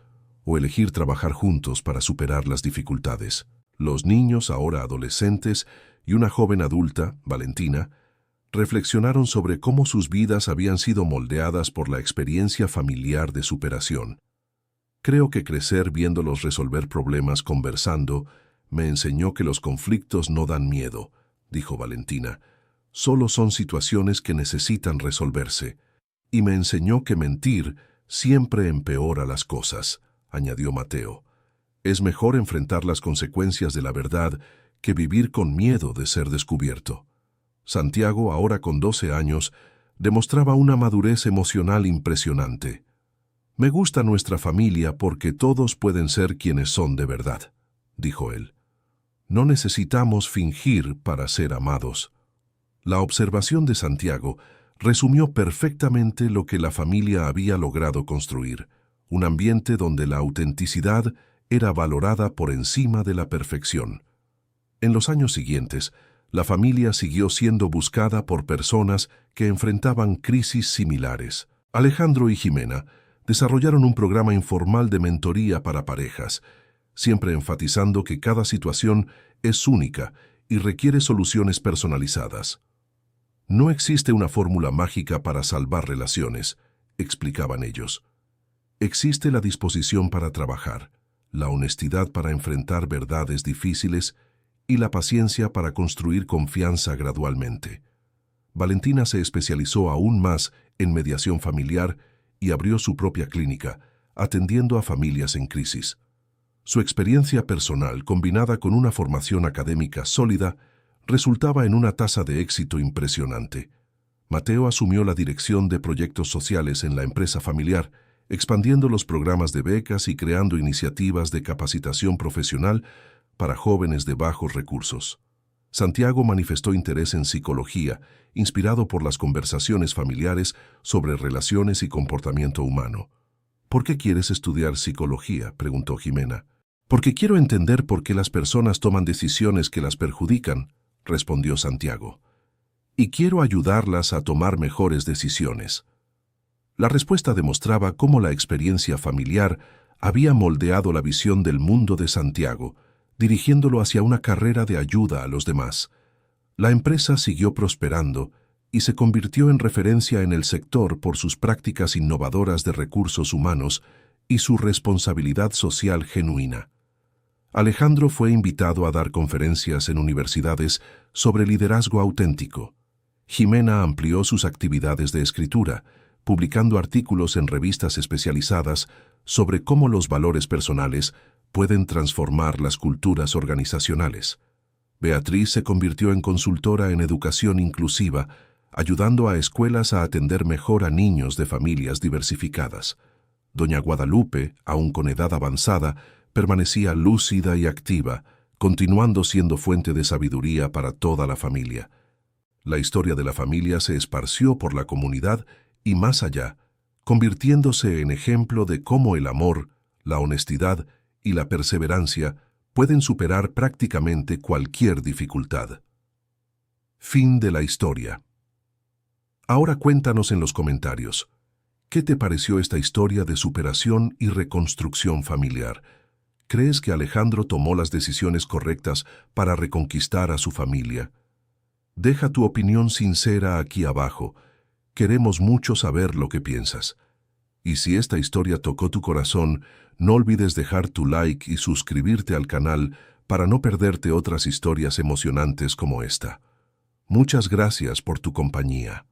o elegir trabajar juntos para superar las dificultades». Los niños, ahora adolescentes, y una joven adulta, Valentina, reflexionaron sobre cómo sus vidas habían sido moldeadas por la experiencia familiar de superación. «Creo que crecer viéndolos resolver problemas conversando me enseñó que los conflictos no dan miedo», dijo Valentina. «Solo son situaciones que necesitan resolverse. Y me enseñó que mentir siempre empeora las cosas», añadió Mateo. «Es mejor enfrentar las consecuencias de la verdad que vivir con miedo de ser descubierto». Santiago, ahora con 12 años, demostraba una madurez emocional impresionante. «Me gusta nuestra familia porque todos pueden ser quienes son de verdad», dijo él. «No necesitamos fingir para ser amados». La observación de Santiago resumió perfectamente lo que la familia había logrado construir, un ambiente donde la autenticidad era valorada por encima de la perfección. En los años siguientes, la familia siguió siendo buscada por personas que enfrentaban crisis similares. Alejandro y Jimena desarrollaron un programa informal de mentoría para parejas, siempre enfatizando que cada situación es única y requiere soluciones personalizadas. «No existe una fórmula mágica para salvar relaciones», explicaban ellos. Existe la disposición para trabajar, la honestidad para enfrentar verdades difíciles y la paciencia para construir confianza gradualmente. Valentina se especializó aún más en mediación familiar y abrió su propia clínica, atendiendo a familias en crisis. Su experiencia personal, combinada con una formación académica sólida, resultaba en una tasa de éxito impresionante. Mateo asumió la dirección de proyectos sociales en la empresa familiar, expandiendo los programas de becas y creando iniciativas de capacitación profesional para jóvenes de bajos recursos. Santiago manifestó interés en psicología, inspirado por las conversaciones familiares sobre relaciones y comportamiento humano. ¿Por qué quieres estudiar psicología?, preguntó Jimena. Porque quiero entender por qué las personas toman decisiones que las perjudican, respondió Santiago. Y quiero ayudarlas a tomar mejores decisiones. La respuesta demostraba cómo la experiencia familiar había moldeado la visión del mundo de Santiago, dirigiéndolo hacia una carrera de ayuda a los demás. La empresa siguió prosperando y se convirtió en referencia en el sector por sus prácticas innovadoras de recursos humanos y su responsabilidad social genuina. Alejandro fue invitado a dar conferencias en universidades sobre liderazgo auténtico. Jimena amplió sus actividades de escritura, publicando artículos en revistas especializadas sobre cómo los valores personales pueden transformar las culturas organizacionales. Beatriz se convirtió en consultora en educación inclusiva, ayudando a escuelas a atender mejor a niños de familias diversificadas. Doña Guadalupe, aún con edad avanzada, permanecía lúcida y activa, continuando siendo fuente de sabiduría para toda la familia. La historia de la familia se esparció por la comunidad y más allá, convirtiéndose en ejemplo de cómo el amor, la honestidad y la perseverancia pueden superar prácticamente cualquier dificultad. Fin de la historia. Ahora cuéntanos en los comentarios, ¿qué te pareció esta historia de superación y reconstrucción familiar? ¿Crees que Alejandro tomó las decisiones correctas para reconquistar a su familia? Deja tu opinión sincera aquí abajo. Queremos mucho saber lo que piensas. Y si esta historia tocó tu corazón, no olvides dejar tu like y suscribirte al canal para no perderte otras historias emocionantes como esta. Muchas gracias por tu compañía.